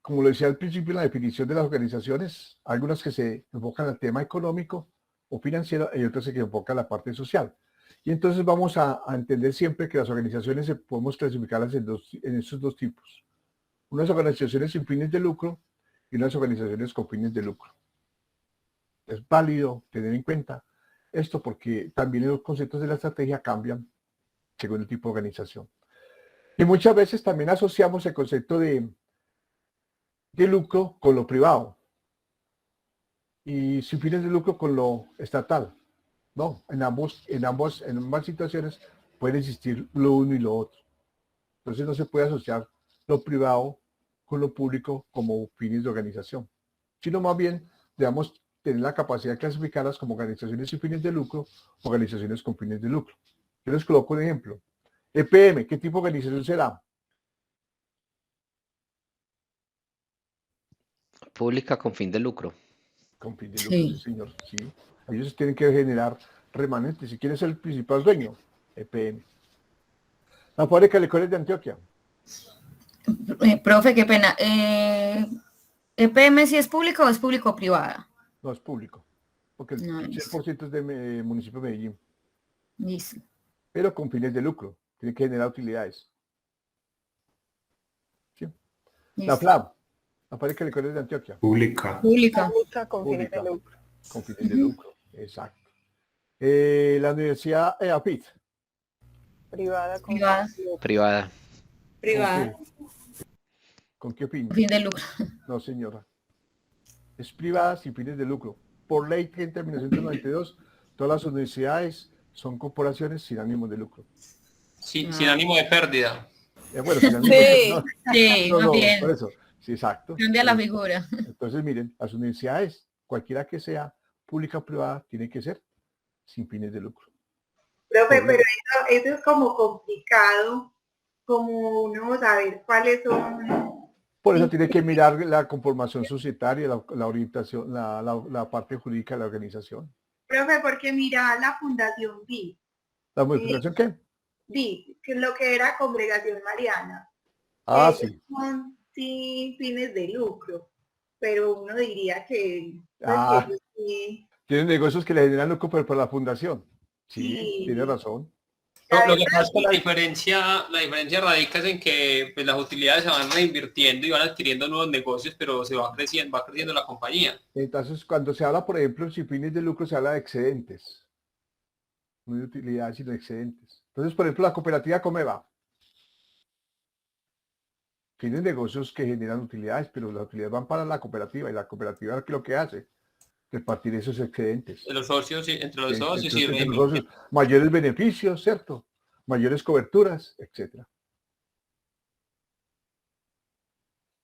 Speaker 1: Como lo decía al principio en la definición de las organizaciones, hay algunas que se enfocan al tema económico o financiero y otras que se enfocan a la parte social. Y entonces vamos a entender siempre que las organizaciones podemos clasificarlas en esos dos tipos. Unas organizaciones sin fines de lucro y unas organizaciones con fines de lucro. Es válido tener en cuenta esto porque también los conceptos de la estrategia cambian según el tipo de organización. Y muchas veces también asociamos el concepto de lucro con lo privado y sin fines de lucro con lo estatal. No, en ambas situaciones puede existir lo uno y lo otro. Entonces no se puede asociar lo privado con lo público como fines de organización, sino más bien debemos tener la capacidad de clasificarlas como organizaciones sin fines de lucro, organizaciones con fines de lucro. Yo les coloco un ejemplo. EPM, ¿qué tipo de organización será?
Speaker 7: Pública con fin de lucro.
Speaker 1: Con fin de lucro, sí, señor. Sí. Ellos tienen que generar remanentes. Si quieren ser el principal dueño, EPM. La fábrica de licores de Antioquia.
Speaker 8: Profe, qué pena. ¿EPM si es pública o es público-privada?
Speaker 1: No, es público. Porque el
Speaker 8: No, listo.
Speaker 1: 100% es de municipio de Medellín.
Speaker 8: Listo.
Speaker 1: Pero con fines de lucro. Tiene que generar utilidades. ¿Sí? La
Speaker 8: Listo.
Speaker 1: FLAB, la fábrica de licores de Antioquia.
Speaker 2: Pública.
Speaker 8: Pública.
Speaker 5: Pública con fines de
Speaker 1: Pública.
Speaker 5: lucro.
Speaker 1: Con fines de lucro. Exacto. La Universidad EAPIT.
Speaker 5: Privada con
Speaker 8: Privada.
Speaker 5: fines de lucro.
Speaker 7: Privada.
Speaker 4: Privada.
Speaker 1: ¿Con qué fin?
Speaker 8: Fin de lucro.
Speaker 1: No, señora. Es privada sin fines de lucro. Por ley 30 de 1992, todas las universidades son corporaciones sin ánimo de lucro.
Speaker 6: Sin ánimo de pérdida.
Speaker 1: Bueno, sin ánimo
Speaker 4: Sí.
Speaker 1: no,
Speaker 8: Sí,
Speaker 1: no,
Speaker 8: más
Speaker 1: no,
Speaker 8: bien.
Speaker 1: por eso. Sí, exacto.
Speaker 8: Cambia la figura.
Speaker 1: Entonces, miren, las universidades, cualquiera que sea, pública o privada, tiene que ser sin fines de lucro.
Speaker 9: Profe,
Speaker 1: Por
Speaker 9: pero
Speaker 1: ley.
Speaker 9: eso es como complicado, como uno saber cuáles son.
Speaker 1: Por eso tiene que mirar la conformación societaria, la orientación, la parte jurídica de la organización.
Speaker 9: Profe, porque mira la Fundación BID,
Speaker 1: ¿La modificación qué?
Speaker 9: BID, que es lo que era Congregación Mariana.
Speaker 1: Ah,
Speaker 9: Ellos
Speaker 1: sí.
Speaker 9: son sin fines de lucro, pero uno diría que, pues,
Speaker 1: Ah.
Speaker 9: que ellos sí.
Speaker 1: Tienen negocios que le generan lucro por la fundación. Sí,
Speaker 9: Sí.
Speaker 1: tiene razón.
Speaker 6: Lo que pasa es que la diferencia radica en que pues, las utilidades se van reinvirtiendo y van adquiriendo nuevos negocios, pero va creciendo la compañía.
Speaker 1: Entonces, cuando se habla, por ejemplo, sin fines de lucro, se habla de excedentes. No de utilidades, sino de excedentes. Entonces, por ejemplo, la cooperativa Comeva tiene negocios que generan utilidades, pero las utilidades van para la cooperativa y la cooperativa lo que hace, repartir esos excedentes.
Speaker 6: De los socios, entre los socios
Speaker 1: Entonces,
Speaker 6: y
Speaker 1: entre los socios, mayores beneficios, ¿cierto? Mayores coberturas, etcétera.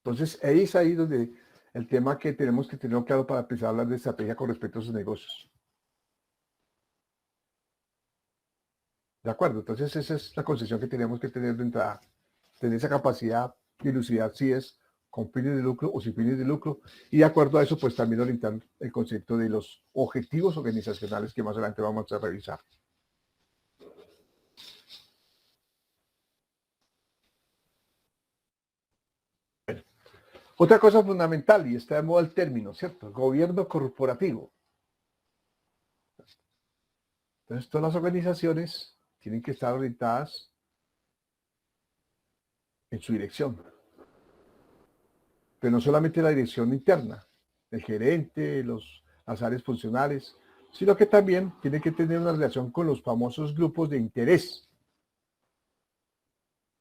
Speaker 1: Entonces, ahí es ahí donde el tema que tenemos que tener claro para empezar a hablar de estrategia con respecto a sus negocios. ¿De acuerdo? Entonces, esa es la concesión que tenemos que tener de entrada. Tener esa capacidad de dilucidar si es con fines de lucro o sin fines de lucro. Y de acuerdo a eso, pues también orientar el concepto de los objetivos organizacionales que más adelante vamos a revisar. Bueno, otra cosa fundamental, y está de moda el término, ¿cierto? Gobierno corporativo. Entonces, todas las organizaciones tienen que estar orientadas en su dirección. Pero no solamente la dirección interna, el gerente, las áreas funcionales, sino que también tiene que tener una relación con los famosos grupos de interés.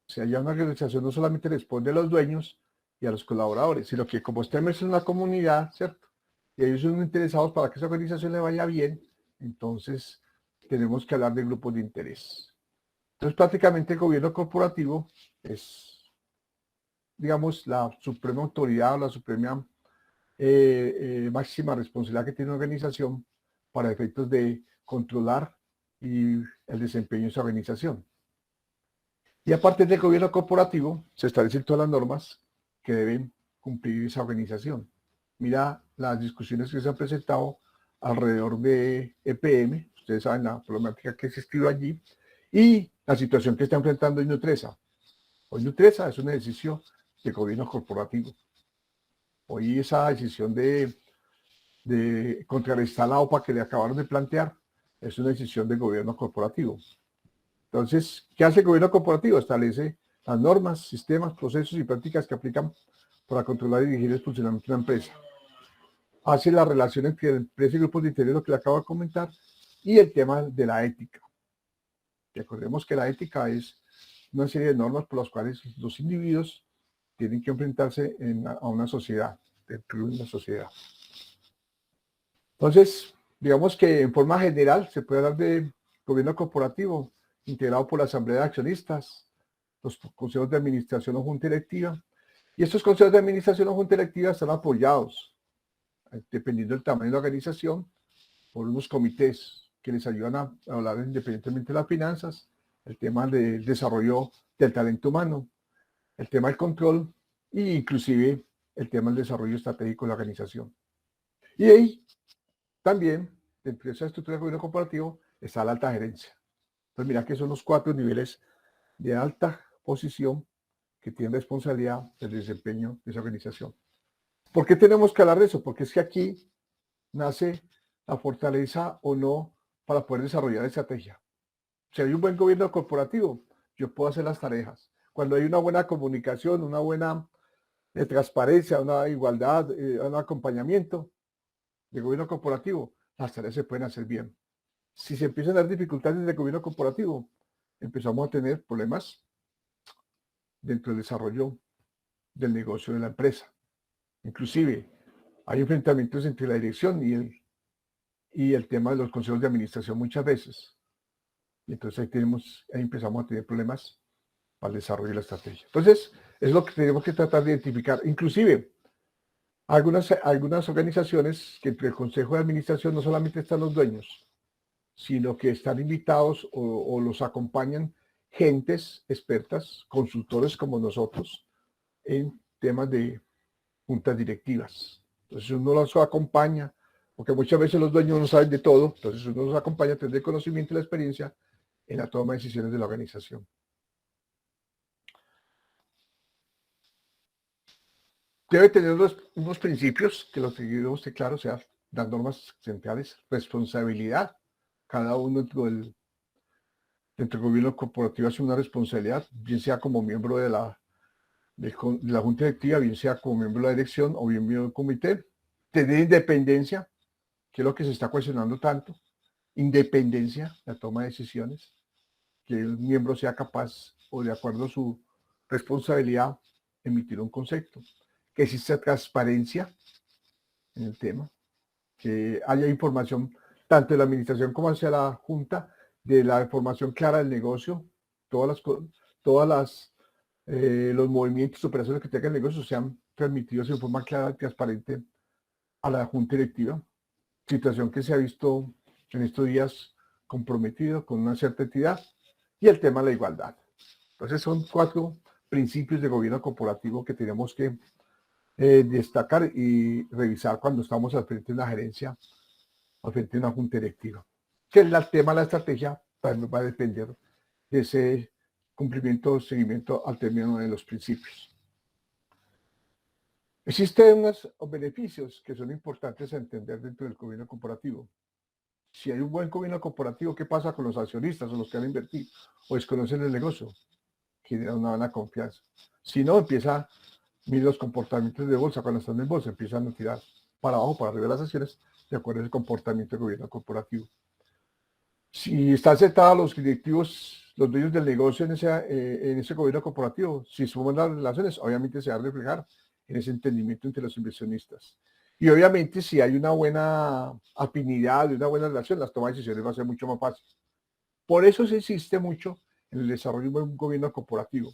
Speaker 1: O sea, ya una organización no solamente responde a los dueños y a los colaboradores, sino que como está inmerso en la comunidad, ¿cierto? Y ellos son interesados para que esa organización le vaya bien, entonces tenemos que hablar de grupos de interés. Entonces, prácticamente el gobierno corporativo es, digamos, la suprema autoridad o la suprema máxima responsabilidad que tiene una organización para efectos de controlar y el desempeño de su organización. Y aparte del gobierno corporativo, se establecen todas las normas que deben cumplir esa organización. Mira las discusiones que se han presentado alrededor de EPM, ustedes saben la problemática que existió allí, y la situación que está enfrentando hoy Nutresa. Hoy Nutresa es un ejercicio de gobierno corporativo. Hoy esa decisión de contrarrestar la OPA que le acabaron de plantear es una decisión del gobierno corporativo. Entonces, ¿qué hace el gobierno corporativo? Establece las normas, sistemas, procesos y prácticas que aplican para controlar y dirigir el funcionamiento de una empresa. Hace la relación entre empresa y grupos de interés, lo que le acabo de comentar, y el tema de la ética. Recordemos que la ética es una serie de normas por las cuales los individuos tienen que enfrentarse a una sociedad, dentro de una sociedad. Entonces, Digamos que en forma general se puede hablar de gobierno corporativo integrado por la asamblea de accionistas, los consejos de administración o junta directiva, y estos consejos de administración o junta directiva están apoyados, dependiendo del tamaño de la organización, por unos comités que les ayudan a hablar independientemente de las finanzas, el tema del desarrollo del talento humano, el tema del control e inclusive el tema del desarrollo estratégico de la organización. Y ahí también, dentro de esa estructura de gobierno corporativo, está la alta gerencia. Entonces mira que son los 4 niveles de alta posición que tienen responsabilidad del desempeño de esa organización. ¿Por qué tenemos que hablar de eso? Porque es que aquí nace la fortaleza o no para poder desarrollar la estrategia. Si hay un buen gobierno corporativo, yo puedo hacer las tareas. Cuando hay una buena comunicación, una buena transparencia, una igualdad, un acompañamiento de gobierno corporativo, las tareas se pueden hacer bien. Si se empiezan a dar dificultades de gobierno corporativo, empezamos a tener problemas dentro del desarrollo del negocio de la empresa. Inclusive, hay enfrentamientos entre la dirección y el tema de los consejos de administración muchas veces. Y entonces ahí empezamos a tener problemas para el desarrollo de la estrategia. Entonces, es lo que tenemos que tratar de identificar. Inclusive, algunas organizaciones que entre el consejo de administración no solamente están los dueños, sino que están invitados o los acompañan gentes expertas, consultores como nosotros, en temas de juntas directivas. Entonces uno los acompaña, porque muchas veces los dueños no saben de todo, entonces uno los acompaña a tener conocimiento y la experiencia en la toma de decisiones de la organización. Debe tener unos principios que los seguimos, claro, o sea, las normas centrales, responsabilidad. Cada uno dentro del gobierno corporativo hace una responsabilidad, bien sea como miembro de la junta directiva, bien sea como miembro de la dirección o bien miembro del comité. Tener independencia, que es lo que se está cuestionando tanto, independencia, la toma de decisiones, que el miembro sea capaz o de acuerdo a su responsabilidad emitir un concepto, que exista transparencia en el tema, que haya información tanto de la administración como hacia la junta, de la información clara del negocio, los movimientos, operaciones que tenga el negocio sean transmitidos en forma clara y transparente a la junta directiva, situación que se ha visto en estos días comprometido con una cierta entidad, y el tema de la igualdad. Entonces son 4 principios de gobierno corporativo que tenemos que destacar y revisar cuando estamos al frente de una gerencia, al frente de una junta directiva. Que el tema de la estrategia también va a depender de ese cumplimiento o seguimiento al término de los principios. Existen unos beneficios que son importantes a entender dentro del gobierno corporativo. Si hay un buen gobierno corporativo, ¿qué pasa con los accionistas o los que han invertido o desconocen el negocio? Genera una buena confianza. Si no, mira los comportamientos de bolsa, cuando están en bolsa, empiezan a tirar para abajo, para arriba las acciones, de acuerdo al comportamiento del gobierno corporativo. Si están sentados los directivos, los dueños del negocio en ese gobierno corporativo, si suman las relaciones, obviamente se va a reflejar en ese entendimiento entre los inversionistas. Y obviamente si hay una buena afinidad y una buena relación, las tomas de decisiones va a ser mucho más fácil. Por eso se insiste mucho en el desarrollo de un gobierno corporativo,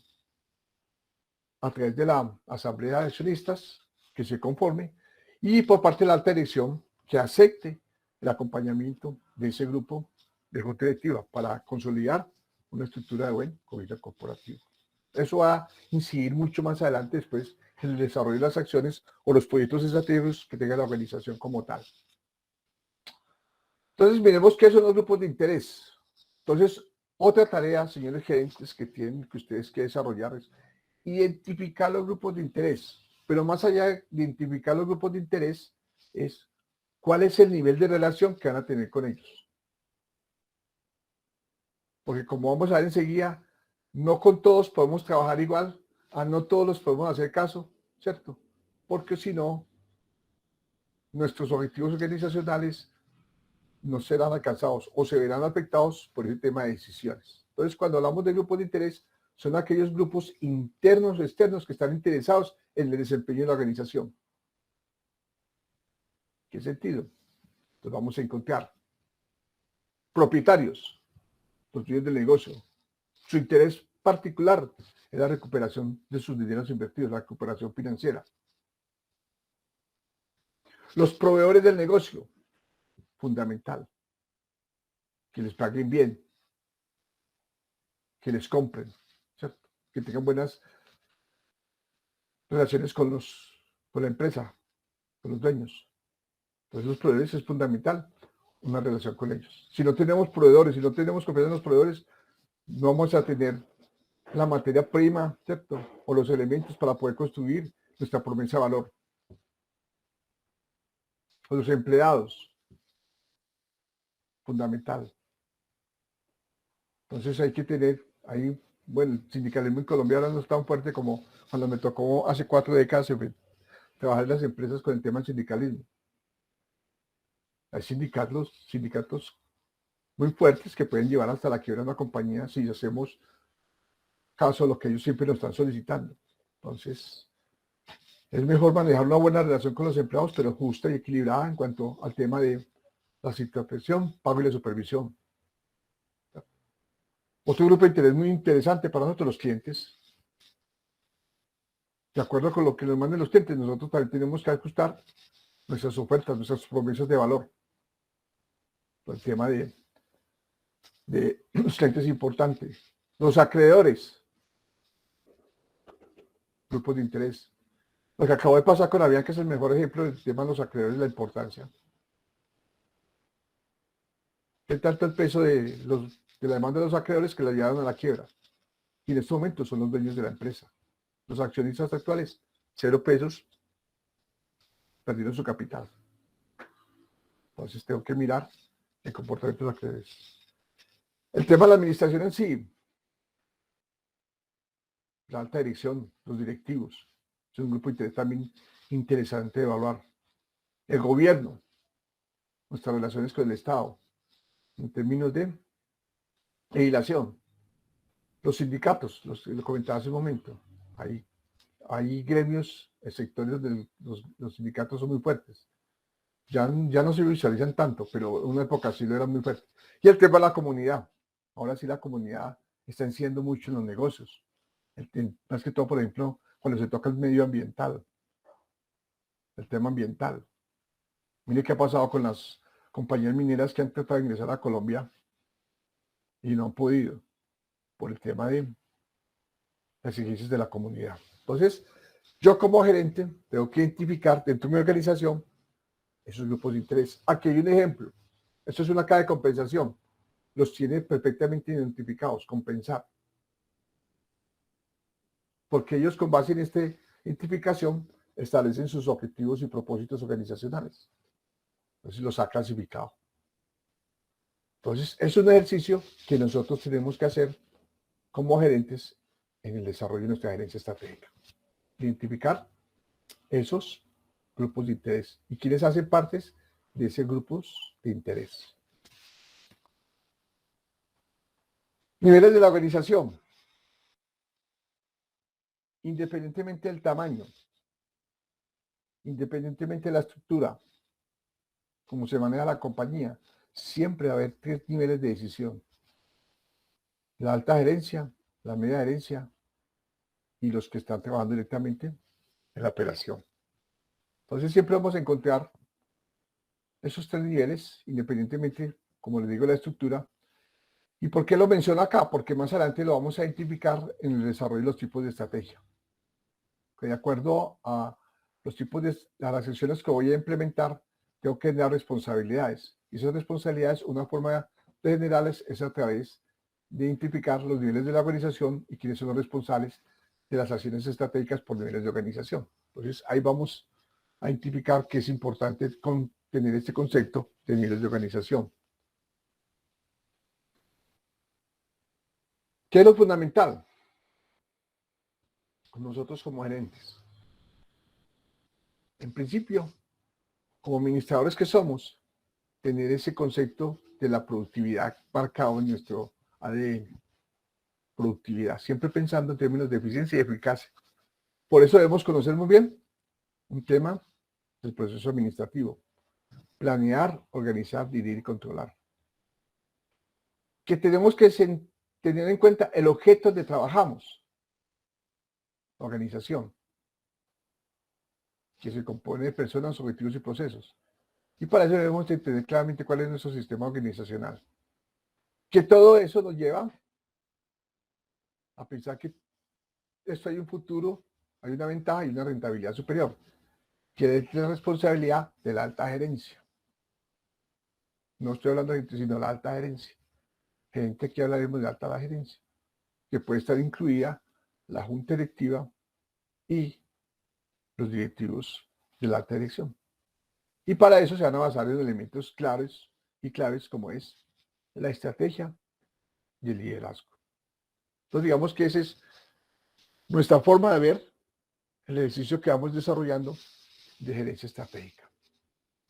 Speaker 1: a través de la asamblea de accionistas que se conforme y por parte de la alta dirección que acepte el acompañamiento de ese grupo de junta directiva para consolidar una estructura de buen gobierno corporativo. Eso va a incidir mucho más adelante después en el desarrollo de las acciones o los proyectos estratégicos que tenga la organización como tal. Entonces, miremos qué son los grupos de interés. Entonces, otra tarea, señores gerentes, que tienen que ustedes que desarrollar es identificar los grupos de interés. Pero más allá de identificar los grupos de interés, es cuál es el nivel de relación que van a tener con ellos. Porque como vamos a ver enseguida, no con todos podemos trabajar igual, a no todos los podemos hacer caso, ¿cierto? Porque si no, nuestros objetivos organizacionales no serán alcanzados o se verán afectados por ese tema de decisiones. Entonces, cuando hablamos de grupos de interés, son aquellos grupos internos o externos que están interesados en el desempeño de la organización. ¿Qué sentido? Entonces vamos a encontrar propietarios, los dueños del negocio. Su interés particular es la recuperación de sus dineros invertidos, la recuperación financiera. Los proveedores del negocio, fundamental, que les paguen bien, que les compren, ¿cierto? Que tengan buenas relaciones con la empresa, con los dueños. Entonces los proveedores es fundamental una relación con ellos. Si no tenemos proveedores, si no tenemos confianza en los proveedores, no vamos a tener la materia prima, ¿cierto? O los elementos para poder construir nuestra promesa de valor. O los empleados, fundamental. Entonces hay que tener, ahí, bueno, el sindicalismo en Colombia ahora no es tan fuerte como cuando me tocó hace 4 décadas trabajar en las empresas con el tema del sindicalismo. Hay sindicatos muy fuertes que pueden llevar hasta la quiebra de una compañía si hacemos caso a lo que ellos siempre nos están solicitando. Entonces, es mejor manejar una buena relación con los empleados, pero justa y equilibrada en cuanto al tema de la situación, pago y la supervisión. Otro grupo de interés muy interesante para nosotros, los clientes. De acuerdo con lo que nos manden los clientes, nosotros también tenemos que ajustar nuestras ofertas, nuestras promesas de valor. El tema de los clientes es importante. Los acreedores, grupos de interés. Lo que acabó de pasar con Avianca es el mejor ejemplo del tema de los acreedores, la importancia. ¿Qué tanto el peso de la demanda de los acreedores que la llevaron a la quiebra? Y en estos momentos son los dueños de la empresa. Los accionistas actuales, 0 pesos, perdieron su capital. Entonces tengo que mirar el comportamiento de los acreedores. El tema de la administración en sí, la alta dirección, los directivos, es un grupo de interés también interesante de evaluar. El gobierno, nuestras relaciones con el Estado, en términos de legislación. Los sindicatos, lo comentaba hace un momento, hay gremios, sectores donde los sindicatos son muy fuertes. Ya no se visualizan tanto, pero en una época sí lo eran muy fuertes. Y el tema de la comunidad. Ahora sí la comunidad está incidiendo mucho en los negocios. Más que todo, por ejemplo, cuando se toca el medio ambiental, el tema ambiental. Mire qué ha pasado con las compañías mineras que han tratado de ingresar a Colombia y no han podido por el tema de las exigencias de la comunidad. Entonces, yo como gerente tengo que identificar dentro de mi organización esos grupos de interés. Aquí hay un ejemplo. Esto es una caja de compensación. Los tiene perfectamente identificados, compensar. Porque ellos con base en esta identificación establecen sus objetivos y propósitos organizacionales. Entonces los ha clasificado. Entonces es un ejercicio que nosotros tenemos que hacer como gerentes en el desarrollo de nuestra gerencia estratégica. Identificar esos grupos de interés y quienes hacen parte de esos grupos de interés. Niveles de la organización. Independientemente del tamaño, independientemente de la estructura, cómo se maneja la compañía, siempre va a haber 3 niveles de decisión. La alta gerencia, la media gerencia y los que están trabajando directamente en la operación. Entonces siempre vamos a encontrar esos 3 niveles, independientemente, como les digo, de la estructura. ¿Y por qué lo menciono acá? Porque más adelante lo vamos a identificar en el desarrollo de los tipos de estrategia. Que de acuerdo a los tipos a las acciones que voy a implementar, tengo que dar responsabilidades. Y esas responsabilidades, una forma de generarles es a través de identificar los niveles de la organización y quiénes son los responsables de las acciones estratégicas por niveles de organización. Entonces, ahí vamos a identificar que es importante tener este concepto de niveles de organización. ¿Qué es lo fundamental? Con nosotros como gerentes. En principio, como administradores que somos, tener ese concepto de la productividad marcado en nuestro ADN. Productividad, siempre pensando en términos de eficiencia y eficacia. Por eso debemos conocer muy bien un tema del proceso administrativo. planear, organizar, dirigir y controlar. Que tenemos que tener en cuenta el objeto donde trabajamos, organización, que se compone de personas, objetivos y procesos. Y para eso debemos entender claramente cuál es nuestro sistema organizacional. Que todo eso nos lleva a pensar que esto hay un futuro, hay una ventaja y una rentabilidad superior, que es la responsabilidad de la alta gerencia. No estoy hablando de gente, sino de la alta gerencia. Gente, aquí hablaremos de alta gerencia, que puede estar incluida la junta directiva y los directivos de la alta dirección. Y para eso se van a basar en elementos claves como es la estrategia y el liderazgo. Entonces digamos que esa es nuestra forma de ver el ejercicio que vamos desarrollando de gerencia estratégica.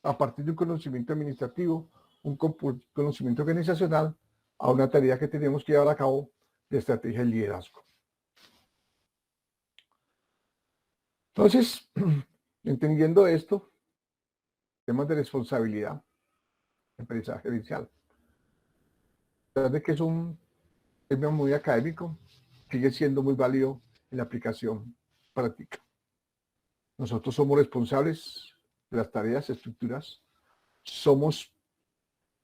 Speaker 1: A partir de un conocimiento administrativo, un conocimiento organizacional, a una tarea que tenemos que llevar a cabo de estrategia y liderazgo. Entonces, entendiendo esto, temas de responsabilidad, empresa gerencial. De que es un tema muy académico, sigue siendo muy válido en la aplicación práctica. Nosotros somos responsables de las tareas, estructuras, somos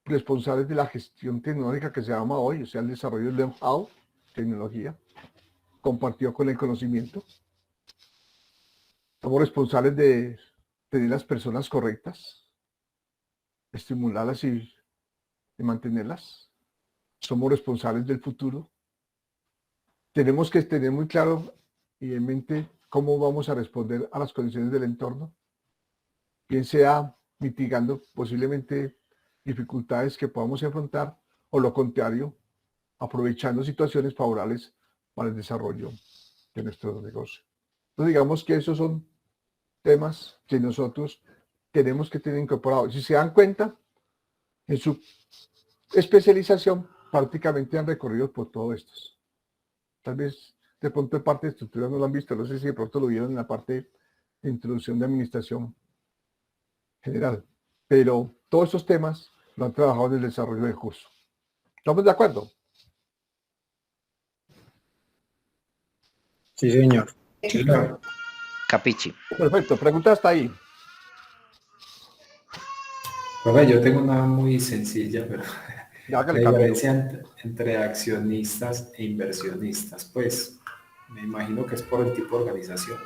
Speaker 1: responsables de la gestión tecnológica que se llama hoy, o sea, el desarrollo del know-how, tecnología, compartido con el conocimiento. Somos responsables de tener las personas correctas, estimularlas y mantenerlas. Somos responsables del futuro. Tenemos que tener muy claro y en mente cómo vamos a responder a las condiciones del entorno, bien sea mitigando posiblemente dificultades que podamos enfrentar o lo contrario, aprovechando situaciones favorables para el desarrollo de nuestro negocio. Entonces digamos que esos son temas que nosotros tenemos que tener incorporados. Si se dan cuenta, en su especialización prácticamente han recorrido por todo esto. Tal vez de pronto en parte de estructura no lo han visto, no sé si de pronto lo vieron en la parte de introducción de administración general, pero todos esos temas lo han trabajado en el desarrollo del curso. ¿Estamos de acuerdo?
Speaker 10: Sí, señor.
Speaker 2: Sí, claro.
Speaker 7: Capichi.
Speaker 1: Perfecto, pregunta hasta ahí.
Speaker 2: Profe, yo tengo una muy sencilla, pero
Speaker 1: Ya, hágale,
Speaker 2: la
Speaker 1: Camilo.
Speaker 2: diferencia entre accionistas e inversionistas, pues me imagino que es por el tipo de organización.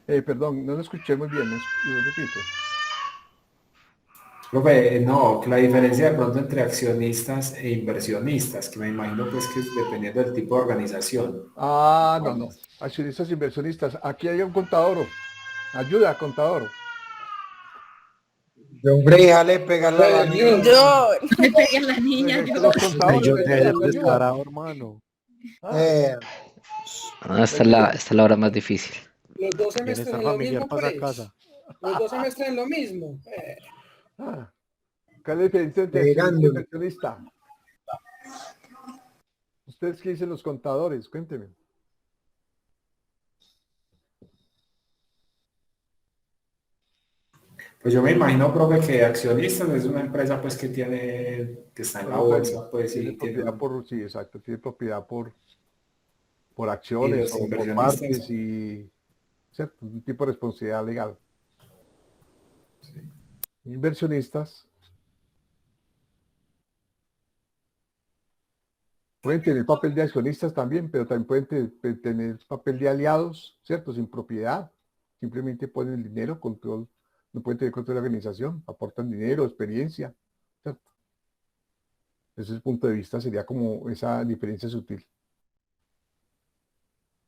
Speaker 1: Perdón, no lo escuché muy bien, ¿lo repite?
Speaker 2: Profe, no, que la diferencia de pronto entre accionistas e inversionistas, que me imagino pues que es dependiendo del tipo de organización.
Speaker 1: No. Accionistas, inversionistas. Aquí hay un contador. Ayuda, contador.
Speaker 10: Hombre, déjale pegarle a la niña.
Speaker 4: Yo,
Speaker 8: No le pegué a la niña, yo.
Speaker 1: Los contadores.
Speaker 3: Yo te
Speaker 1: ayuda.
Speaker 3: descarado, hermano.
Speaker 7: Esta es la hora más difícil.
Speaker 11: Los dos semestres
Speaker 3: Bienestar
Speaker 11: en lo
Speaker 3: familiar
Speaker 11: mismo,
Speaker 3: pasa a
Speaker 11: pues.
Speaker 3: casa.
Speaker 11: Los dos semestres en lo mismo.
Speaker 1: ¿Cuál es la diferencia entre accionista y
Speaker 10: Pegándole.
Speaker 1: inversionista? ¿Ustedes qué dicen los contadores? Cuéntenme.
Speaker 2: Pues yo me imagino, profe, que accionistas es una empresa pues que está en la bolsa, pues
Speaker 1: Tiene
Speaker 2: y
Speaker 1: propiedad sí, exacto, tiene propiedad por
Speaker 2: y
Speaker 1: acciones
Speaker 2: los
Speaker 1: o por
Speaker 2: inversionistas.
Speaker 1: partes y ¿cierto? Un tipo de responsabilidad legal. Inversionistas pueden tener papel de accionistas también, pero también pueden tener papel de aliados, ¿cierto? Sin propiedad. Simplemente ponen el dinero, control, no pueden tener control de la organización, aportan dinero, experiencia, ¿cierto? Desde ese punto de vista sería como esa diferencia sutil.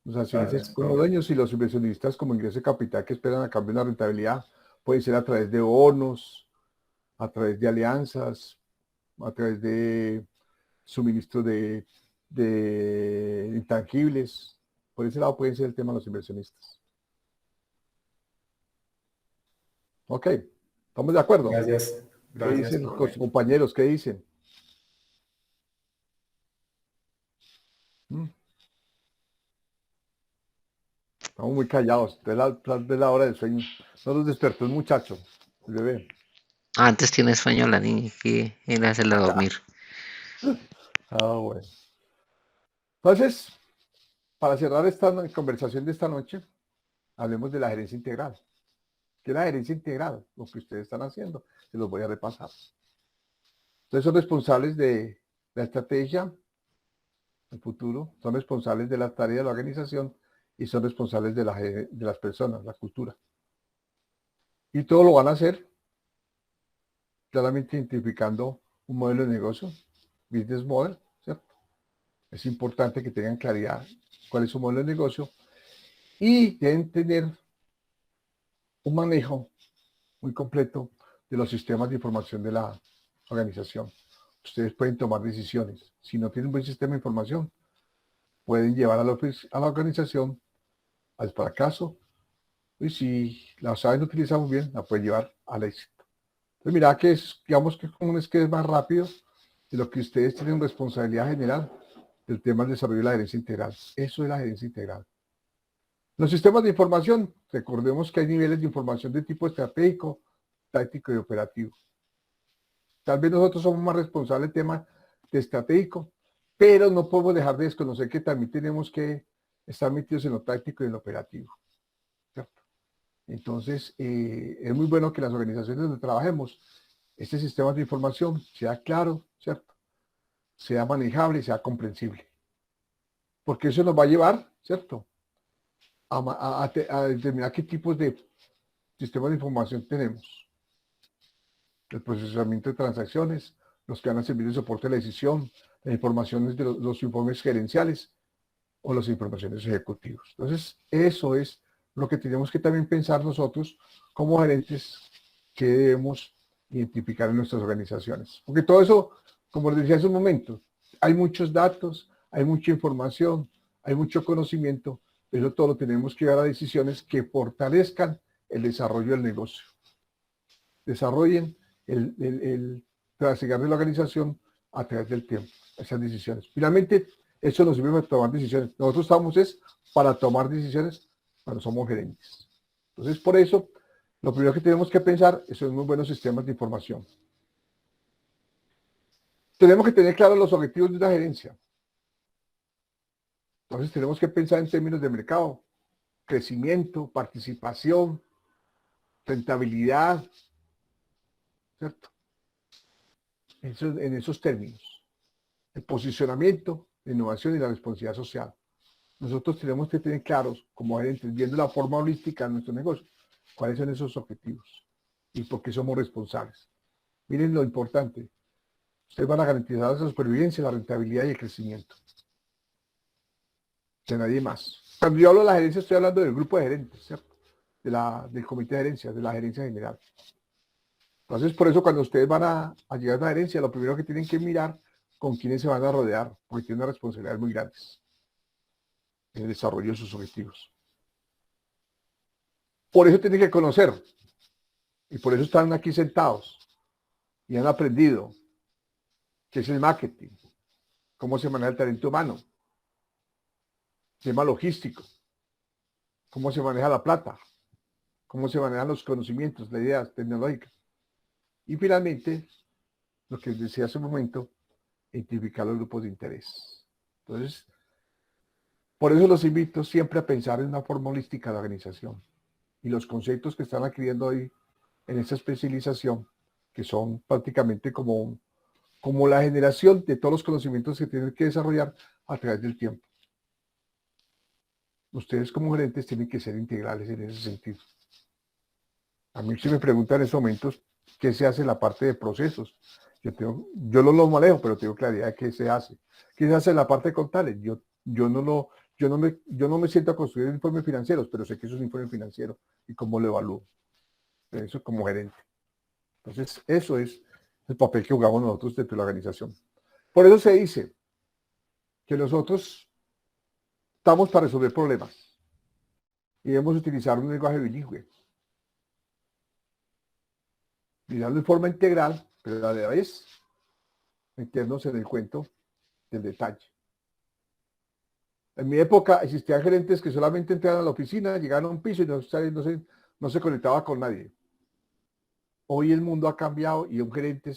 Speaker 1: Los accionistas
Speaker 2: Gracias,
Speaker 1: como
Speaker 2: profe.
Speaker 1: dueños y los inversionistas como ingreso de capital que esperan a cambio de una rentabilidad. Puede ser a través de bonos, a través de alianzas, a través de suministro de intangibles. Por ese lado puede ser el tema de los inversionistas. Ok, ¿estamos de acuerdo?
Speaker 2: Gracias.
Speaker 1: ¿Qué
Speaker 2: Gracias,
Speaker 1: dicen
Speaker 2: profe.
Speaker 1: los compañeros? ¿Qué dicen? Estamos muy callados, de la hora del sueño. No los despertó el muchacho, el bebé.
Speaker 7: Antes tiene sueño la niña, que ir a hacerla dormir.
Speaker 1: Bueno. Entonces, para cerrar esta conversación de esta noche, hablemos de la gerencia integral. ¿Qué es la gerencia integral? Lo que ustedes están haciendo. Se los voy a repasar. Ustedes son responsables de la estrategia, el futuro, son responsables de la tarea de la organización y son responsables de las personas, la cultura. Y todo lo van a hacer claramente identificando un modelo de negocio, business model, ¿cierto? Es importante que tengan claridad cuál es su modelo de negocio y deben tener un manejo muy completo de los sistemas de información de la organización. Ustedes pueden tomar decisiones. Si no tienen un buen sistema de información, pueden llevar a la organización al fracaso, y si la saben utilizar muy bien, la pueden llevar al éxito. Entonces, mira que digamos que es más rápido de lo que ustedes tienen responsabilidad general del tema del desarrollo de la gerencia integral. Eso es la gerencia integral. Los sistemas de información, recordemos que hay niveles de información de tipo estratégico, táctico y operativo. Tal vez nosotros somos más responsables del tema de estratégico, pero no podemos dejar de desconocer que también tenemos que estar metidos en lo táctico y en lo operativo, ¿cierto? Entonces, es muy bueno que las organizaciones donde trabajemos, este sistema de información sea claro, ¿cierto? Sea manejable y sea comprensible. Porque eso nos va a llevar, ¿cierto? A determinar qué tipos de sistemas de información tenemos. El procesamiento de transacciones, los que van a servir de soporte a la decisión, las informaciones de los informes gerenciales o las informaciones ejecutivas. Entonces, eso es lo que tenemos que también pensar nosotros como gerentes que debemos identificar en nuestras organizaciones. Porque todo eso, como les decía hace un momento, hay muchos datos, hay mucha información, hay mucho conocimiento, pero todo lo tenemos que llevar a decisiones que fortalezcan el desarrollo del negocio. Desarrollen el trasegar de la organización a través del tiempo, esas decisiones. Finalmente, eso nos sirve para tomar decisiones. Nosotros estamos para tomar decisiones cuando somos gerentes. Entonces, por eso, lo primero que tenemos que pensar es en unos buenos sistemas de información. Tenemos que tener claros los objetivos de una gerencia. Entonces, tenemos que pensar en términos de mercado, crecimiento, participación, rentabilidad, ¿cierto? En esos términos. El posicionamiento, la innovación y la responsabilidad social. Nosotros tenemos que tener claros, como gerentes, viendo la forma holística de nuestro negocio, cuáles son esos objetivos y por qué somos responsables. Miren lo importante. Ustedes van a garantizar la supervivencia, la rentabilidad y el crecimiento. De nadie más. Cuando yo hablo de la gerencia, estoy hablando del grupo de gerentes, ¿cierto? Del comité de gerencia, de la gerencia general. Entonces, por eso cuando ustedes van a llegar a una gerencia, lo primero que tienen que mirar con quiénes se van a rodear, porque tienen una responsabilidad muy grande en el desarrollo de sus objetivos. Por eso tienen que conocer, y por eso están aquí sentados, y han aprendido qué es el marketing, cómo se maneja el talento humano, tema logístico, cómo se maneja la plata, cómo se manejan los conocimientos, las ideas tecnológicas. Y finalmente, lo que les decía hace un momento, identificar los grupos de interés. Entonces, por eso los invito siempre a pensar en una forma holística de la organización. Y los conceptos que están adquiriendo hoy en esta especialización, que son prácticamente como la generación de todos los conocimientos que tienen que desarrollar a través del tiempo. Ustedes como gerentes tienen que ser integrales en ese sentido. A mí si me preguntan en estos momentos qué se hace en la parte de procesos. Yo no lo manejo, pero tengo claridad de qué se hace. ¿Qué se hace en la parte contable? Yo no me siento a construir informes financieros, pero sé que eso es un informe financiero y cómo lo evalúo. Eso como gerente. Entonces, eso es el papel que jugamos nosotros dentro de la organización. Por eso se dice que nosotros estamos para resolver problemas y debemos utilizar un lenguaje bilingüe. Mirarlo de forma integral, pero a la vez meternos en el cuento del detalle. En mi época existían gerentes que solamente entraban a la oficina, llegaban a un piso y no se conectaba con nadie. Hoy el mundo ha cambiado y un gerente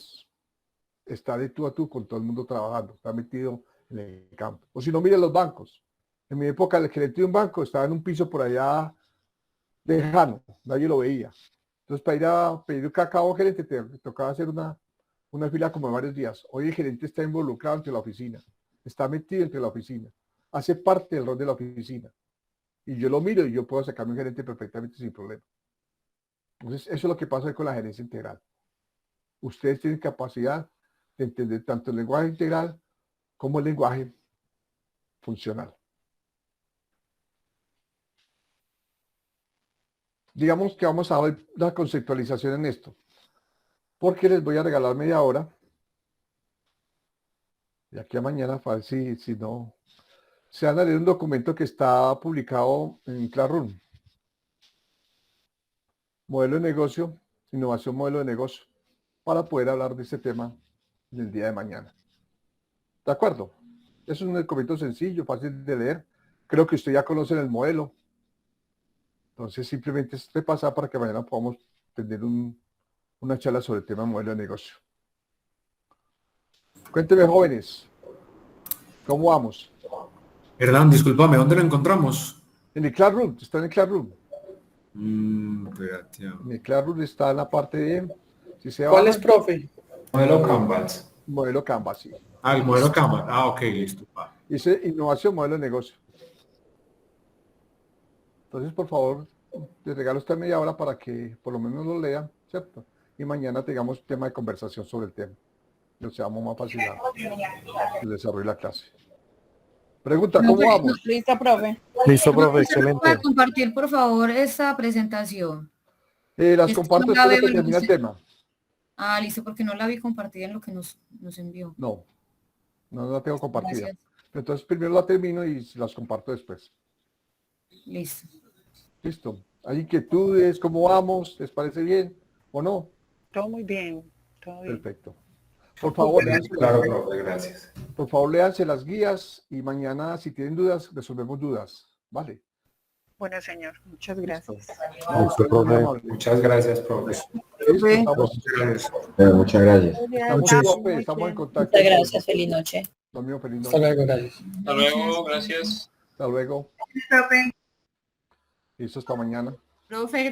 Speaker 1: está de tú a tú con todo el mundo trabajando, está metido en el campo. O si no, mire los bancos. En mi época, el gerente de un banco estaba en un piso por allá lejano, nadie lo veía. Entonces, para ir a pedir un cacao al gerente, te tocaba hacer una fila como de varios días. Hoy el gerente está involucrado entre la oficina, está metido entre la oficina, hace parte del rol de la oficina. Y yo lo miro y yo puedo sacarme un gerente perfectamente sin problema. Entonces, eso es lo que pasa hoy con la gerencia integral. Ustedes tienen capacidad de entender tanto el lenguaje integral como el lenguaje funcional. Digamos que vamos a ver la conceptualización en esto, porque les voy a regalar media hora, de aquí a mañana, para ver si no, se van a leer un documento que está publicado en Classroom. Modelo de negocio, innovación modelo de negocio, para poder hablar de este tema en el día de mañana. ¿De acuerdo? Es un documento sencillo, fácil de leer. Creo que usted ya conoce el modelo. Entonces, simplemente es repasar para que mañana podamos tener una charla sobre el tema modelo de negocio. Cuénteme, jóvenes, ¿cómo vamos?
Speaker 2: Hernán, discúlpame, ¿dónde lo encontramos?
Speaker 1: En el Classroom, está en el Classroom.
Speaker 2: Espérate.
Speaker 1: En el Classroom está en la parte de... Si se
Speaker 11: ¿Cuál
Speaker 1: bajan,
Speaker 11: es, profe?
Speaker 2: Modelo Canvas.
Speaker 1: modelo Canvas, sí.
Speaker 2: Ah, el modelo Canvas. Ah, ok, listo. Va.
Speaker 1: Dice innovación, modelo de negocio. Entonces, por favor, les regalo esta media hora para que por lo menos lo lean, ¿cierto? Y mañana tengamos tema de conversación sobre el tema. Lo seamos más fácil el desarrollo de la clase. Pregunta, ¿cómo vamos?
Speaker 4: Listo, profe.
Speaker 3: Listo, profe,
Speaker 8: ¿Usted me puede
Speaker 3: excelente.
Speaker 8: compartir, por favor, esta presentación?
Speaker 1: Las
Speaker 8: Es que
Speaker 1: comparto
Speaker 8: no la
Speaker 1: después de
Speaker 8: veo
Speaker 1: que
Speaker 8: en
Speaker 1: termine el
Speaker 8: usted.
Speaker 1: tema.
Speaker 8: Ah, listo, porque no la vi compartida en lo que nos envió.
Speaker 1: No la tengo compartida.
Speaker 8: Gracias.
Speaker 1: Entonces primero la termino y las comparto después.
Speaker 8: Listo.
Speaker 1: Listo. ¿Hay inquietudes? ¿Cómo vamos? ¿Les parece bien o no?
Speaker 5: Todo muy bien, todo bien.
Speaker 1: Perfecto. Por favor,
Speaker 2: Claro, profe, gracias.
Speaker 1: por favor, léanse las guías y mañana, si tienen dudas, resolvemos dudas. Vale.
Speaker 5: Bueno, señor, muchas gracias.
Speaker 3: Listo, profe.
Speaker 2: Muchas gracias, profe.
Speaker 1: Listo, estamos,
Speaker 2: Gracias.
Speaker 10: Muchas gracias.
Speaker 1: estamos en contacto.
Speaker 4: Muchas gracias, feliz noche.
Speaker 1: Lo mío, feliz
Speaker 11: Hasta
Speaker 1: noche.
Speaker 11: luego, gracias.
Speaker 6: Hasta luego, gracias.
Speaker 1: Hasta luego.
Speaker 9: Profe.
Speaker 1: Listo, hasta mañana.
Speaker 8: Profe,